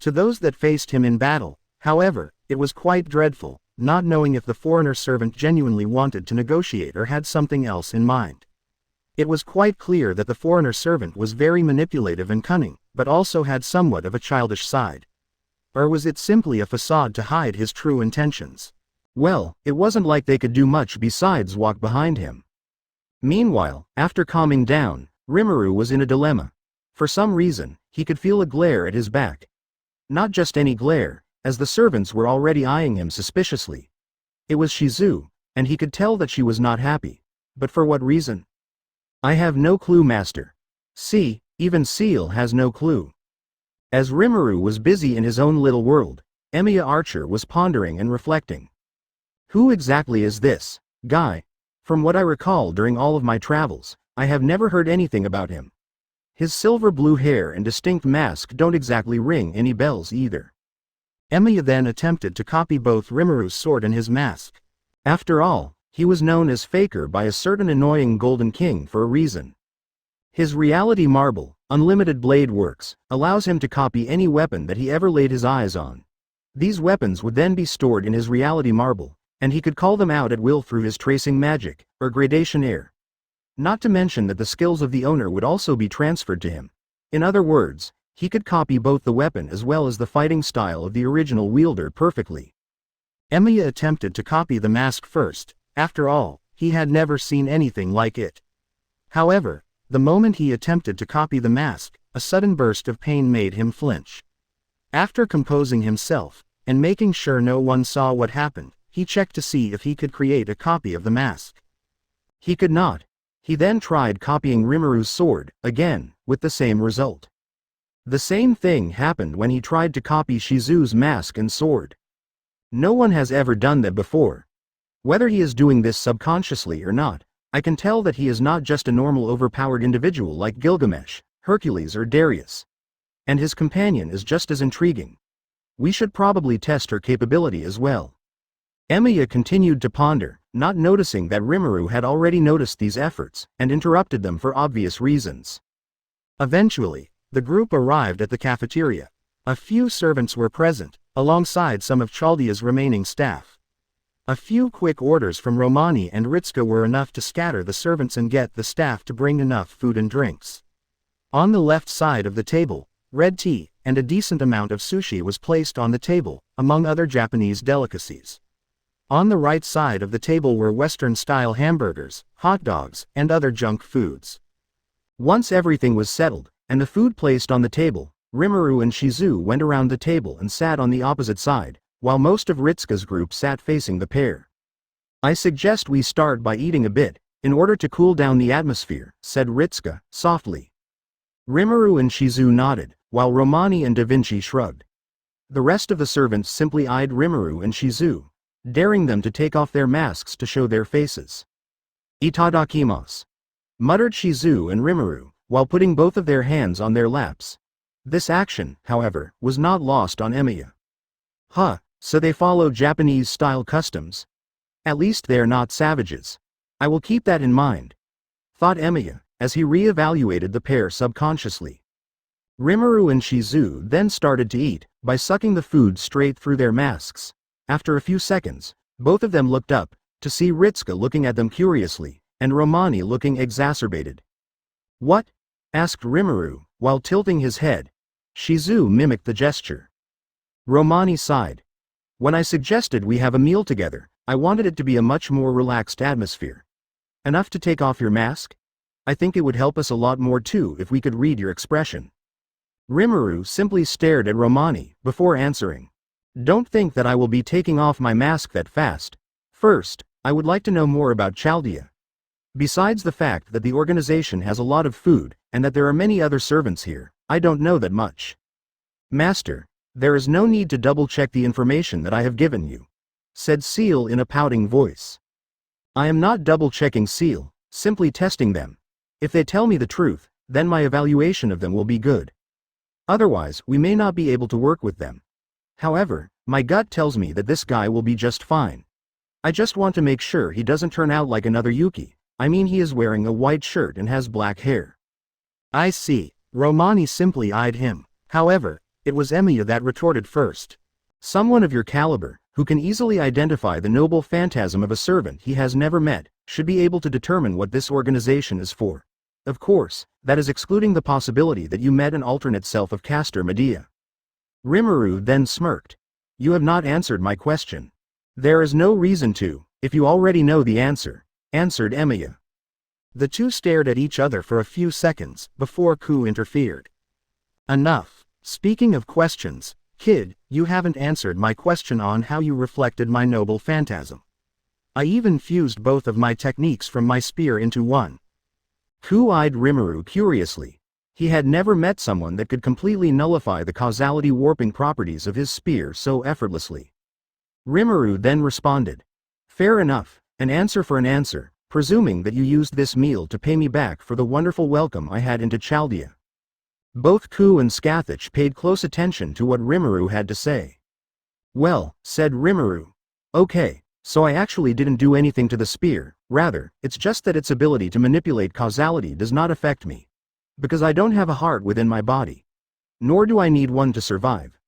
To those that faced him in battle, however, it was quite dreadful, not knowing if the foreigner servant genuinely wanted to negotiate or had something else in mind. It was quite clear that the foreigner servant was very manipulative and cunning, but also had somewhat of a childish side. Or was it simply a facade to hide his true intentions? Well, it wasn't like they could do much besides walk behind him. Meanwhile, after calming down, Rimuru was in a dilemma. For some reason, he could feel a glare at his back. Not just any glare, as the servants were already eyeing him suspiciously. It was Shizu, and he could tell that she was not happy. But for what reason? I have no clue, master. See, even Seal has no clue. As Rimuru was busy in his own little world, Emiya Archer was pondering and reflecting. Who exactly is this guy? From what I recall during all of my travels, I have never heard anything about him. His silver blue hair and distinct mask don't exactly ring any bells either. Emiya then attempted to copy both Rimuru's sword and his mask. After all, he was known as Faker by a certain annoying Golden King for a reason. His reality marble, unlimited blade works, allows him to copy any weapon that he ever laid his eyes on. These weapons would then be stored in his reality marble, and he could call them out at will through his tracing magic, or gradation air. Not to mention that the skills of the owner would also be transferred to him. In other words, he could copy both the weapon as well as the fighting style of the original wielder perfectly. Emiya attempted to copy the mask first. After all, he had never seen anything like it. However, the moment he attempted to copy the mask, a sudden burst of pain made him flinch. After composing himself, and making sure no one saw what happened, he checked to see if he could create a copy of the mask. He could not. He then tried copying Rimuru's sword, again, with the same result. The same thing happened when he tried to copy Shizu's mask and sword. No one has ever done that before. Whether he is doing this subconsciously or not, I can tell that he is not just a normal overpowered individual like Gilgamesh, Hercules or Darius. And his companion is just as intriguing. We should probably test her capability as well. Emiya continued to ponder, not noticing that Rimuru had already noticed these efforts, and interrupted them for obvious reasons. Eventually, the group arrived at the cafeteria. A few servants were present, alongside some of Chaldea's remaining staff. A few quick orders from Romani and Ritsuka were enough to scatter the servants and get the staff to bring enough food and drinks. On the left side of the table, red tea, and a decent amount of sushi was placed on the table, among other Japanese delicacies. On the right side of the table were Western-style hamburgers, hot dogs, and other junk foods. Once everything was settled, and the food placed on the table, Rimuru and Shizu went around the table and sat on the opposite side, while most of Ritsuka's group sat facing the pair. I suggest we start by eating a bit, in order to cool down the atmosphere, said Ritsuka, softly. Rimuru and Shizu nodded, while Romani and Da Vinci shrugged. The rest of the servants simply eyed Rimuru and Shizu, daring them to take off their masks to show their faces. Itadakimasu, muttered Shizu and Rimuru, while putting both of their hands on their laps. This action, however, was not lost on Emiya. Huh, so they follow Japanese-style customs? At least they are not savages. I will keep that in mind, thought Emiya, as he re-evaluated the pair subconsciously. Rimuru and Shizu then started to eat, by sucking the food straight through their masks. After a few seconds, both of them looked up, to see Ritsuka looking at them curiously, and Romani looking exacerbated. What? Asked Rimuru, while tilting his head. Shizu mimicked the gesture. Romani sighed. When I suggested we have a meal together, I wanted it to be a much more relaxed atmosphere. Enough to take off your mask? I think it would help us a lot more too if we could read your expression. Rimuru simply stared at Romani, before answering. Don't think that I will be taking off my mask that fast. First, I would like to know more about Chaldea. Besides the fact that the organization has a lot of food, and that there are many other servants here, I don't know that much. Master, there is no need to double-check the information that I have given you, said Seal in a pouting voice. I am not double-checking Seal, simply testing them. If they tell me the truth, then my evaluation of them will be good. Otherwise, we may not be able to work with them. However, my gut tells me that this guy will be just fine. I just want to make sure he doesn't turn out like another Yuki. I mean, he is wearing a white shirt and has black hair. I see. Romani simply eyed him. However, It was Emiya that retorted first. Someone of your caliber, who can easily identify the noble phantasm of a servant he has never met, should be able to determine what this organization is for. Of course, that is excluding the possibility that you met an alternate self of Caster Medea. Rimuru then smirked. You have not answered my question. There is no reason to, if you already know the answer, answered Emiya. The two stared at each other for a few seconds, before Ku interfered. Enough. Speaking of questions, kid, you haven't answered my question on how you reflected my noble phantasm. I even fused both of my techniques from my spear into one. Ku eyed Rimuru curiously. He had never met someone that could completely nullify the causality warping properties of his spear so effortlessly. Rimuru then responded. Fair enough, an answer for an answer, presuming that you used this meal to pay me back for the wonderful welcome I had into Chaldea. Both Ku and Scathach paid close attention to what Rimuru had to say. Well, said Rimuru. Okay, so I actually didn't do anything to the spear, rather, it's just that its ability to manipulate causality does not affect me. Because I don't have a heart within my body. Nor do I need one to survive.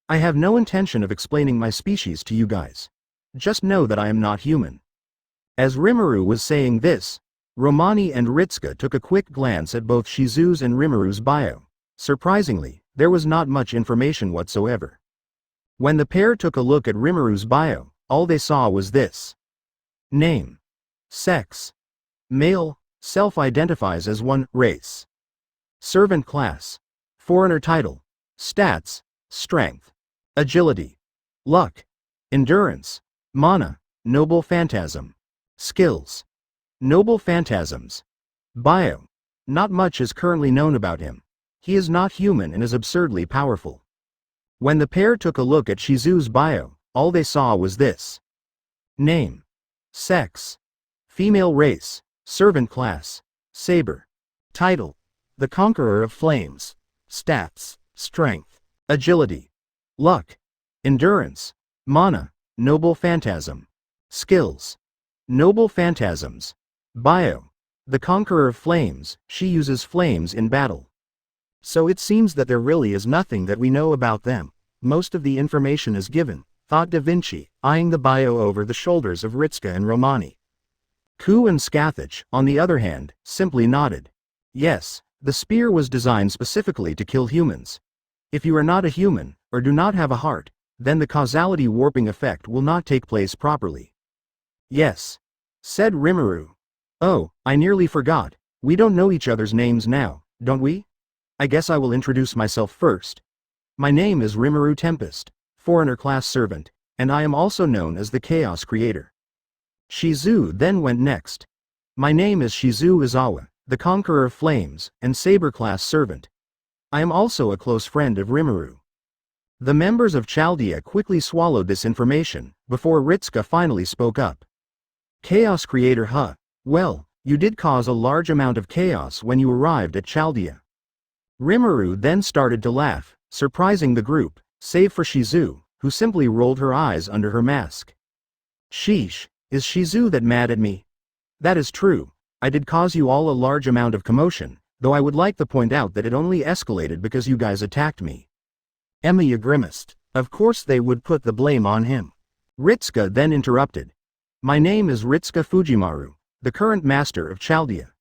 I have no intention of explaining my species to you guys. Just know that I am not human. As Rimuru was saying this, Romani and Ritsuka took a quick glance at both Shizu's and Rimuru's bio. Surprisingly, there was not much information whatsoever. When the pair took a look at Rimuru's bio, all they saw was this. Name. Sex. Male, self-identifies as one, race. Servant class. Foreigner title. Stats, strength. Agility. Luck. Endurance. Mana, noble phantasm. Skills. Noble phantasms. Bio. Not much is currently known about him. He is not human and is absurdly powerful. When the pair took a look at Shizu's bio, all they saw was this. Name. Sex. Female race, servant class, saber. Title. The Conqueror of Flames. Stats, strength. Agility. Luck. Endurance. Mana, noble phantasm. Skills. Noble phantasms. Bio. The Conqueror of Flames, she uses flames in battle. So it seems that there really is nothing that we know about them. Most of the information is given, thought Da Vinci, eyeing the bio over the shoulders of Ritsuka and Romani. Ku and Scathach, on the other hand, simply nodded. Yes, the spear was designed specifically to kill humans. If you are not a human, or do not have a heart, then the causality warping effect will not take place properly. Yes. Said Rimuru. Oh, I nearly forgot. We don't know each other's names now, don't we? I guess I will introduce myself first. My name is Rimuru Tempest, foreigner class servant, and I am also known as the Chaos Creator. Shizu then went next. My name is Shizu Izawa, the Conqueror of Flames, and Saber class servant. I am also a close friend of Rimuru. The members of Chaldea quickly swallowed this information, before Ritsuka finally spoke up. Chaos Creator, huh? Well, you did cause a large amount of chaos when you arrived at Chaldea. Rimuru then started to laugh, surprising the group, save for Shizu, who simply rolled her eyes under her mask. Sheesh, is Shizu that mad at me? That is true, I did cause you all a large amount of commotion, though I would like to point out that it only escalated because you guys attacked me. Emiya grimaced. Of course they would put the blame on him. Ritsuka then interrupted. My name is Ritsuka Fujimaru, the current master of Chaldea.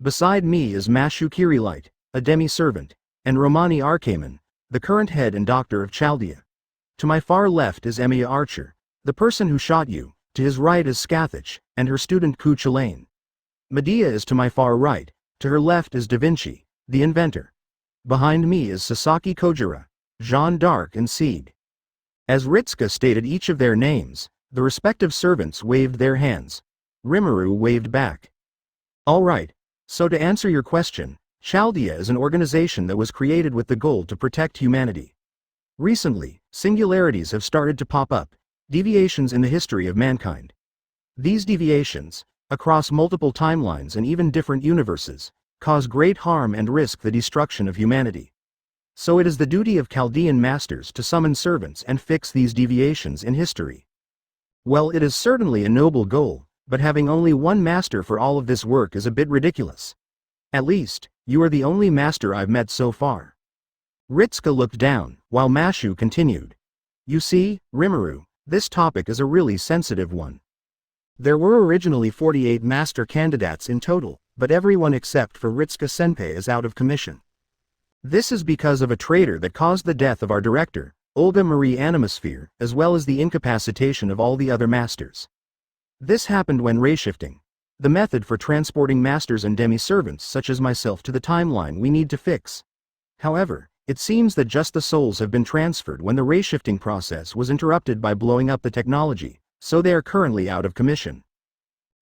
Beside me is Mashu Kirilite, a demi-servant, and Romani Arkaman, the current head and doctor of Chaldea. To my far left is Emiya Archer, the person who shot you, to his right is Scathach, and her student Ku Chalain. Medea is to my far right, to her left is Da Vinci, the inventor. Behind me is Sasaki Kojira, Jeanne d'Arc and Seed. As Ritsuka stated each of their names, the respective servants waved their hands. Rimuru waved back. All right, so to answer your question, Chaldea is an organization that was created with the goal to protect humanity. Recently, singularities have started to pop up, deviations in the history of mankind. These deviations, across multiple timelines and even different universes, cause great harm and risk the destruction of humanity. So it is the duty of Chaldean masters to summon servants and fix these deviations in history. Well, it is certainly a noble goal, but having only one master for all of this work is a bit ridiculous. At least, you are the only master I've met so far. Ritsuka looked down, while Mashu continued. You see, Rimuru, this topic is a really sensitive one. There were originally 48 master candidates in total, but everyone except for Ritsuka-senpai is out of commission. This is because of a traitor that caused the death of our director, Olga Marie Animosphere, as well as the incapacitation of all the other masters. This happened when ray-shifting, the method for transporting masters and demi-servants such as myself to the timeline we need to fix. However, it seems that just the souls have been transferred when the ray-shifting process was interrupted by blowing up the technology, so they are currently out of commission.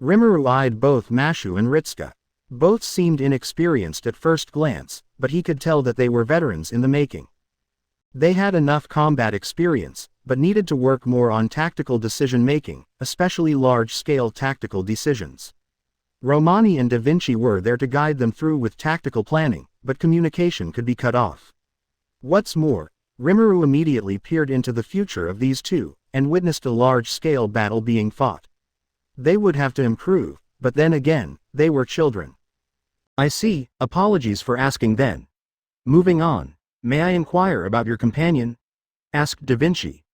Rimuru eyed both Mashu and Ritsuka. Both seemed inexperienced at first glance, but he could tell that they were veterans in the making. They had enough combat experience, but needed to work more on tactical decision-making, especially large-scale tactical decisions. Romani and Da Vinci were there to guide them through with tactical planning, but communication could be cut off. What's more, Rimuru immediately peered into the future of these two, and witnessed a large-scale battle being fought. They would have to improve, but then again, they were children. I see, apologies for asking then. Moving on, may I inquire about your companion? Asked Da Vinci.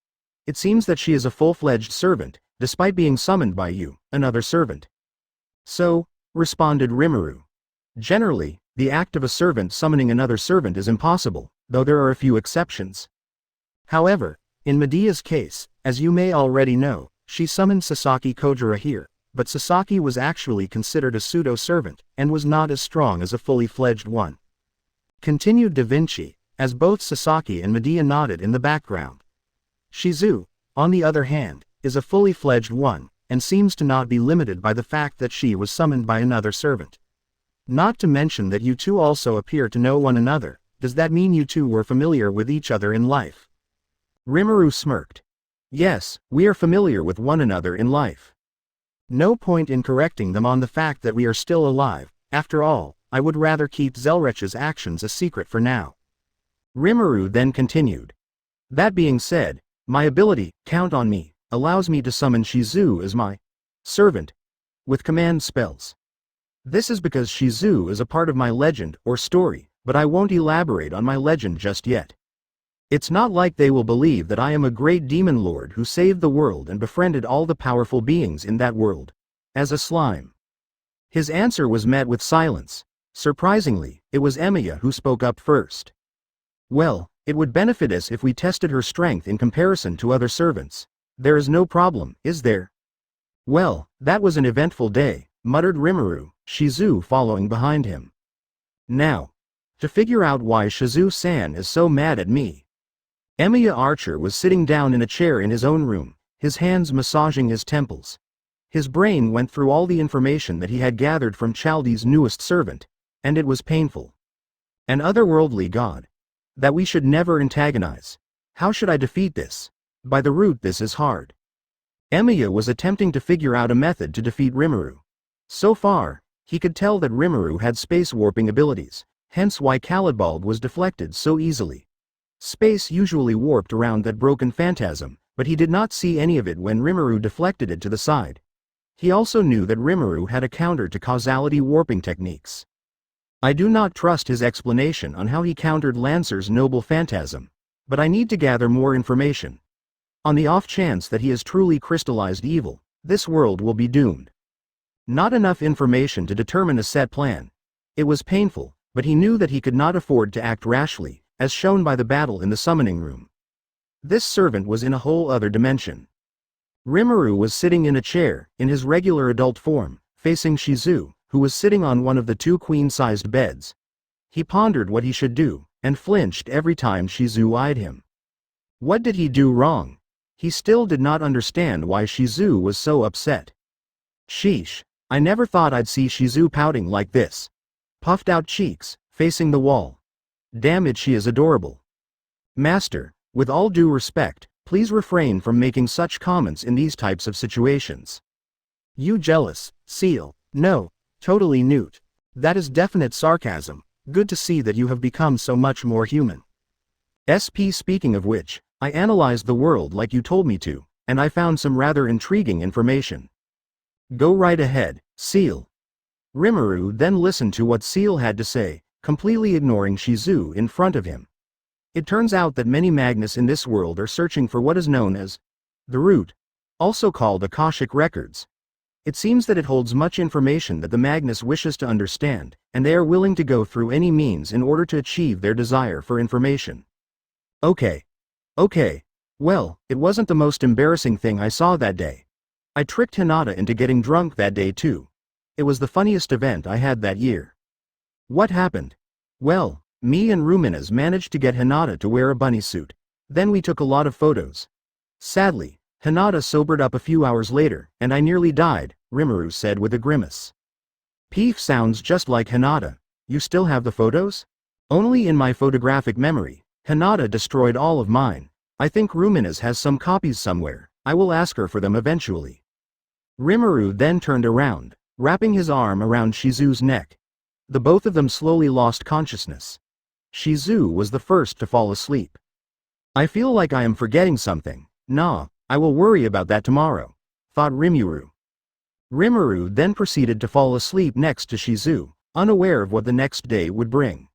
It seems that she is a full-fledged servant, despite being summoned by you, another servant. So, responded Rimuru. Generally, the act of a servant summoning another servant is impossible, though there are a few exceptions. However, in Medea's case, as you may already know, she summoned Sasaki Kojira here, but Sasaki was actually considered a pseudo-servant, and was not as strong as a fully-fledged one. Continued Da Vinci, as both Sasaki and Medea nodded in the background. Shizu, on the other hand, is a fully-fledged one, and seems to not be limited by the fact that she was summoned by another servant. Not to mention that you two also appear to know one another. Does that mean you two were familiar with each other in life? Rimuru smirked. Yes, we are familiar with one another in life. No point in correcting them on the fact that we are still alive. After all, I would rather keep Zelrech's actions a secret for now. Rimuru then continued. That being said, my ability, Count on Me, allows me to summon Shizu as my servant with command spells. This is because Shizu is a part of my legend or story, but I won't elaborate on my legend just yet. It's not like they will believe that I am a great demon lord who saved the world and befriended all the powerful beings in that world. As a slime. His answer was met with silence. Surprisingly, it was Emiya who spoke up first. Well, it would benefit us if we tested her strength in comparison to other servants. There is no problem, is there? Well, that was an eventful day, muttered Rimuru, Shizu following behind him. Now, to figure out why Shizu-san is so mad at me. Emiya Archer was sitting down in a chair in his own room, his hands massaging his temples. His brain went through all the information that he had gathered from Chaldea's newest servant, and it was painful. An otherworldly god. That we should never antagonize. How should I defeat this? By the root this is hard. Emiya was attempting to figure out a method to defeat Rimuru. So far, he could tell that Rimuru had space warping abilities, hence why Calidbald was deflected so easily. Space usually warped around that broken phantasm, but he did not see any of it when Rimuru deflected it to the side. He also knew that Rimuru had a counter to causality warping techniques. I do not trust his explanation on how he countered Lancer's noble phantasm, but I need to gather more information. On the off chance that he has truly crystallized evil, this world will be doomed. Not enough information to determine a set plan. It was painful, but he knew that he could not afford to act rashly, as shown by the battle in the summoning room. This servant was in a whole other dimension. Rimuru was sitting in a chair, in his regular adult form, facing Shizu, who was sitting on one of the two queen-sized beds. He pondered what he should do, and flinched every time Shizu eyed him. What did he do wrong? He still did not understand why Shizu was so upset. Sheesh, I never thought I'd see Shizu pouting like this. Puffed out cheeks, facing the wall. Damn it, she is adorable. Master, with all due respect, please refrain from making such comments in these types of situations. You jealous, Seal? No, totally Newt. That is definite sarcasm. Good to see that you have become so much more human. Speaking of which, I analyzed the world like you told me to, and I found some rather intriguing information. Go right ahead, Seal. Rimuru then listened to what Seal had to say, completely ignoring Shizu in front of him. It turns out that many Magnus in this world are searching for what is known as the root, also called Akashic records. It seems that it holds much information that the Magnus wishes to understand, and they are willing to go through any means in order to achieve their desire for information. Okay. Well, it wasn't the most embarrassing thing I saw that day. I tricked Hinata into getting drunk that day too. It was the funniest event I had that year. What happened? Well, me and Ruminez managed to get Hinata to wear a bunny suit. Then we took a lot of photos. Sadly, Hinata sobered up a few hours later, and I nearly died, Rimuru said with a grimace. Peef sounds just like Hinata. You still have the photos? Only in my photographic memory. Hinata destroyed all of mine. I think Ruminez has some copies somewhere. I will ask her for them eventually. Rimuru then turned around, wrapping his arm around Shizu's neck. The both of them slowly lost consciousness. Shizu was the first to fall asleep. I feel like I am forgetting something. Nah, I will worry about that tomorrow, thought Rimuru. Rimuru then proceeded to fall asleep next to Shizu, unaware of what the next day would bring.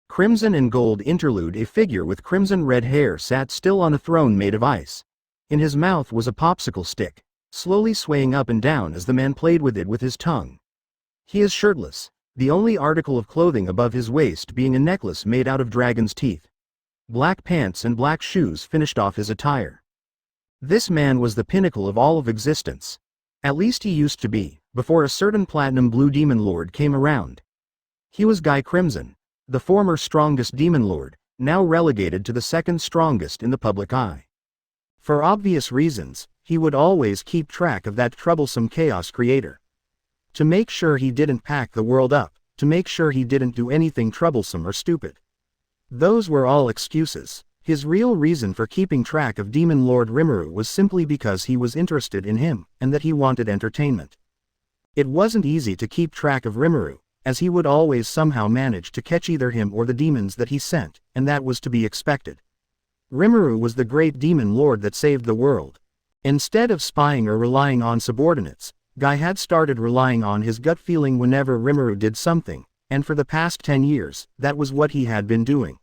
Crimson and Gold interlude. A figure with crimson red hair sat still on a throne made of ice. In his mouth was a popsicle stick, slowly swaying up and down as the man played with it with his tongue. He is shirtless, the only article of clothing above his waist being a necklace made out of dragon's teeth. Black pants and black shoes finished off his attire. This man was the pinnacle of all of existence. At least he used to be, before a certain platinum blue demon lord came around. He was Guy Crimson, the former strongest demon lord, now relegated to the second strongest in the public eye. For obvious reasons, he would always keep track of that troublesome chaos creator. To make sure he didn't pack the world up, to make sure he didn't do anything troublesome or stupid. Those were all excuses. His real reason for keeping track of Demon Lord Rimuru was simply because he was interested in him, and that he wanted entertainment. It wasn't easy to keep track of Rimuru, as he would always somehow manage to catch either him or the demons that he sent, and that was to be expected. Rimuru was the great demon lord that saved the world. Instead of spying or relying on subordinates, Guy had started relying on his gut feeling whenever Rimuru did something, and for the past 10 years, that was what he had been doing.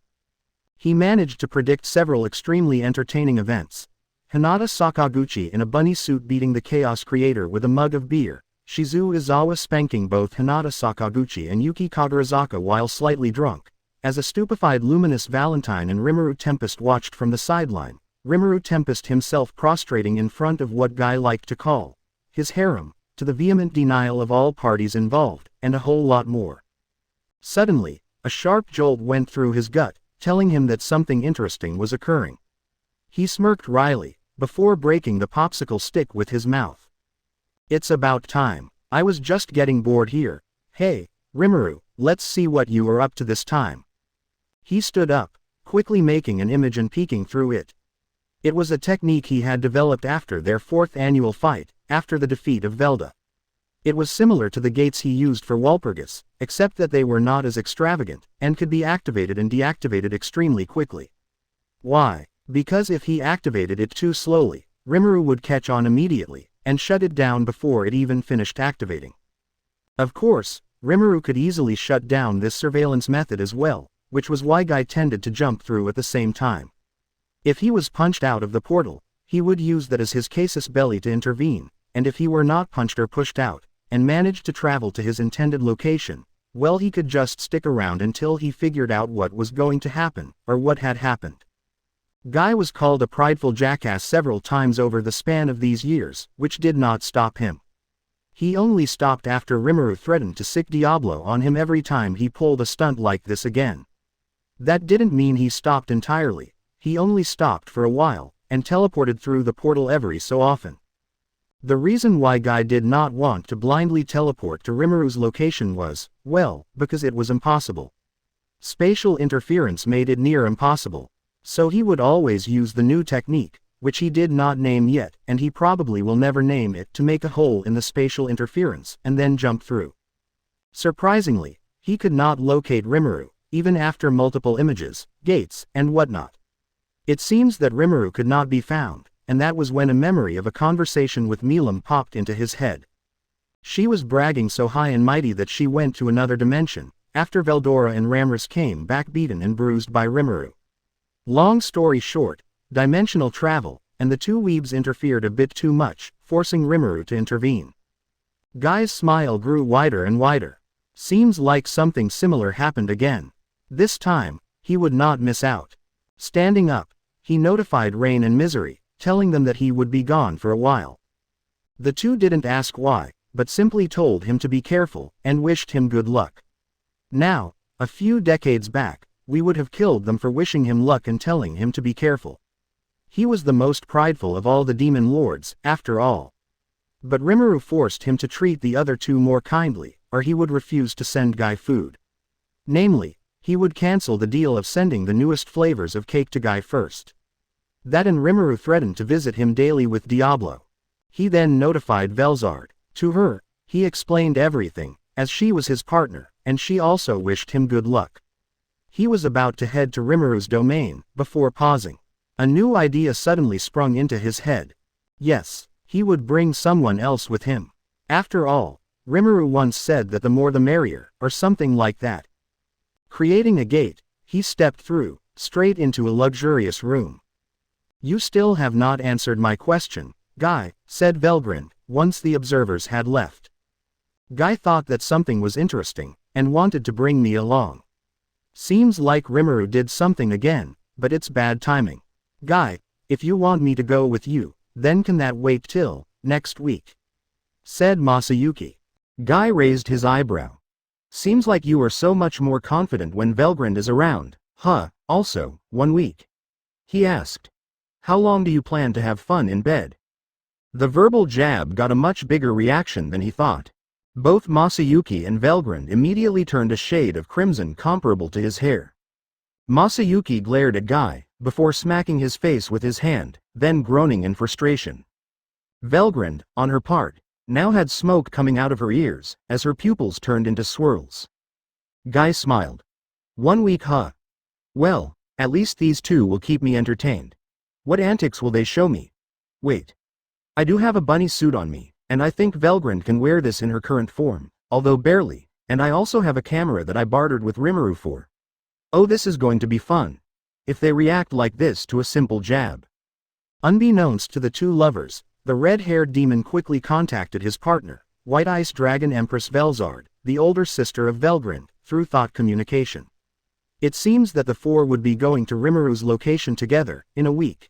He managed to predict several extremely entertaining events. Hinata Sakaguchi in a bunny suit beating the chaos creator with a mug of beer, Shizu Izawa spanking both Hinata Sakaguchi and Yuki Kagarazaka while slightly drunk, as a stupefied Luminous Valentine and Rimuru Tempest watched from the sideline, Rimuru Tempest himself prostrating in front of what Guy liked to call his harem, to the vehement denial of all parties involved, and a whole lot more. Suddenly, a sharp jolt went through his gut, telling him that something interesting was occurring. He smirked wryly, before breaking the popsicle stick with his mouth. It's about time. I was just getting bored here. Hey, Rimuru, let's see what you are up to this time. He stood up, quickly making an image and peeking through it. It was a technique he had developed after their 4th annual fight, after the defeat of Velda. It was similar to the gates he used for Walpurgis, except that they were not as extravagant, and could be activated and deactivated extremely quickly. Why? Because if he activated it too slowly, Rimuru would catch on immediately, and shut it down before it even finished activating. Of course, Rimuru could easily shut down this surveillance method as well, which was why Guy tended to jump through at the same time. If he was punched out of the portal, he would use that as his casus belli to intervene, and if he were not punched or pushed out, and managed to travel to his intended location, well, he could just stick around until he figured out what was going to happen, or what had happened. Guy was called a prideful jackass several times over the span of these years, which did not stop him. He only stopped after Rimuru threatened to sick Diablo on him every time he pulled a stunt like this again. That didn't mean he stopped entirely, he only stopped for a while, and teleported through the portal every so often. The reason why Guy did not want to blindly teleport to Rimuru's location was, well, because it was impossible. Spatial interference made it near impossible. So he would always use the new technique, which he did not name yet, and he probably will never name it, to make a hole in the spatial interference, and then jump through. Surprisingly, he could not locate Rimuru, even after multiple images, gates, and whatnot. It seems that Rimuru could not be found, and that was when a memory of a conversation with Milam popped into his head. She was bragging so high and mighty that she went to another dimension, after Veldora and Ramrus came back beaten and bruised by Rimuru. Long story short, dimensional travel, and the two weebs interfered a bit too much, forcing Rimuru to intervene. Guy's smile grew wider and wider. Seems like something similar happened again. This time, he would not miss out. Standing up, he notified Rain and Misery, telling them that he would be gone for a while. The two didn't ask why, but simply told him to be careful, and wished him good luck. Now, a few decades back, we would have killed them for wishing him luck and telling him to be careful. He was the most prideful of all the demon lords, after all. But Rimuru forced him to treat the other two more kindly, or he would refuse to send Guy food. Namely, he would cancel the deal of sending the newest flavors of cake to Guy first. That and Rimuru threatened to visit him daily with Diablo. He then notified Velzard. To her, he explained everything, as she was his partner, and she also wished him good luck. He was about to head to Rimuru's domain, before pausing. A new idea suddenly sprung into his head. Yes, he would bring someone else with him. After all, Rimuru once said that the more the merrier, or something like that. Creating a gate, he stepped through, straight into a luxurious room. You still have not answered my question, Guy, said Velgrind, once the observers had left. Guy thought that something was interesting, and wanted to bring me along. Seems like Rimuru did something again, but it's bad timing. Guy, if you want me to go with you, then can that wait till next week? Said Masayuki. Guy raised his eyebrow. Seems like you are so much more confident when Velgrind is around, huh? Also, 1 week? He asked. How long do you plan to have fun in bed? The verbal jab got a much bigger reaction than he thought. Both Masayuki and Velgrind immediately turned a shade of crimson comparable to his hair. Masayuki glared at Guy, before smacking his face with his hand, then groaning in frustration. Velgrind, on her part, now had smoke coming out of her ears, as her pupils turned into swirls. Guy smiled. 1 week, huh? Well, at least these two will keep me entertained. What antics will they show me? Wait. I do have a bunny suit on me, and I think Velgrind can wear this in her current form, although barely, and I also have a camera that I bartered with Rimuru for. Oh, this is going to be fun. If they react like this to a simple jab. Unbeknownst to the two lovers, the red-haired demon quickly contacted his partner, White Ice Dragon Empress Velzard, the older sister of Velgrind, through thought communication. It seems that the four would be going to Rimuru's location together, in a week.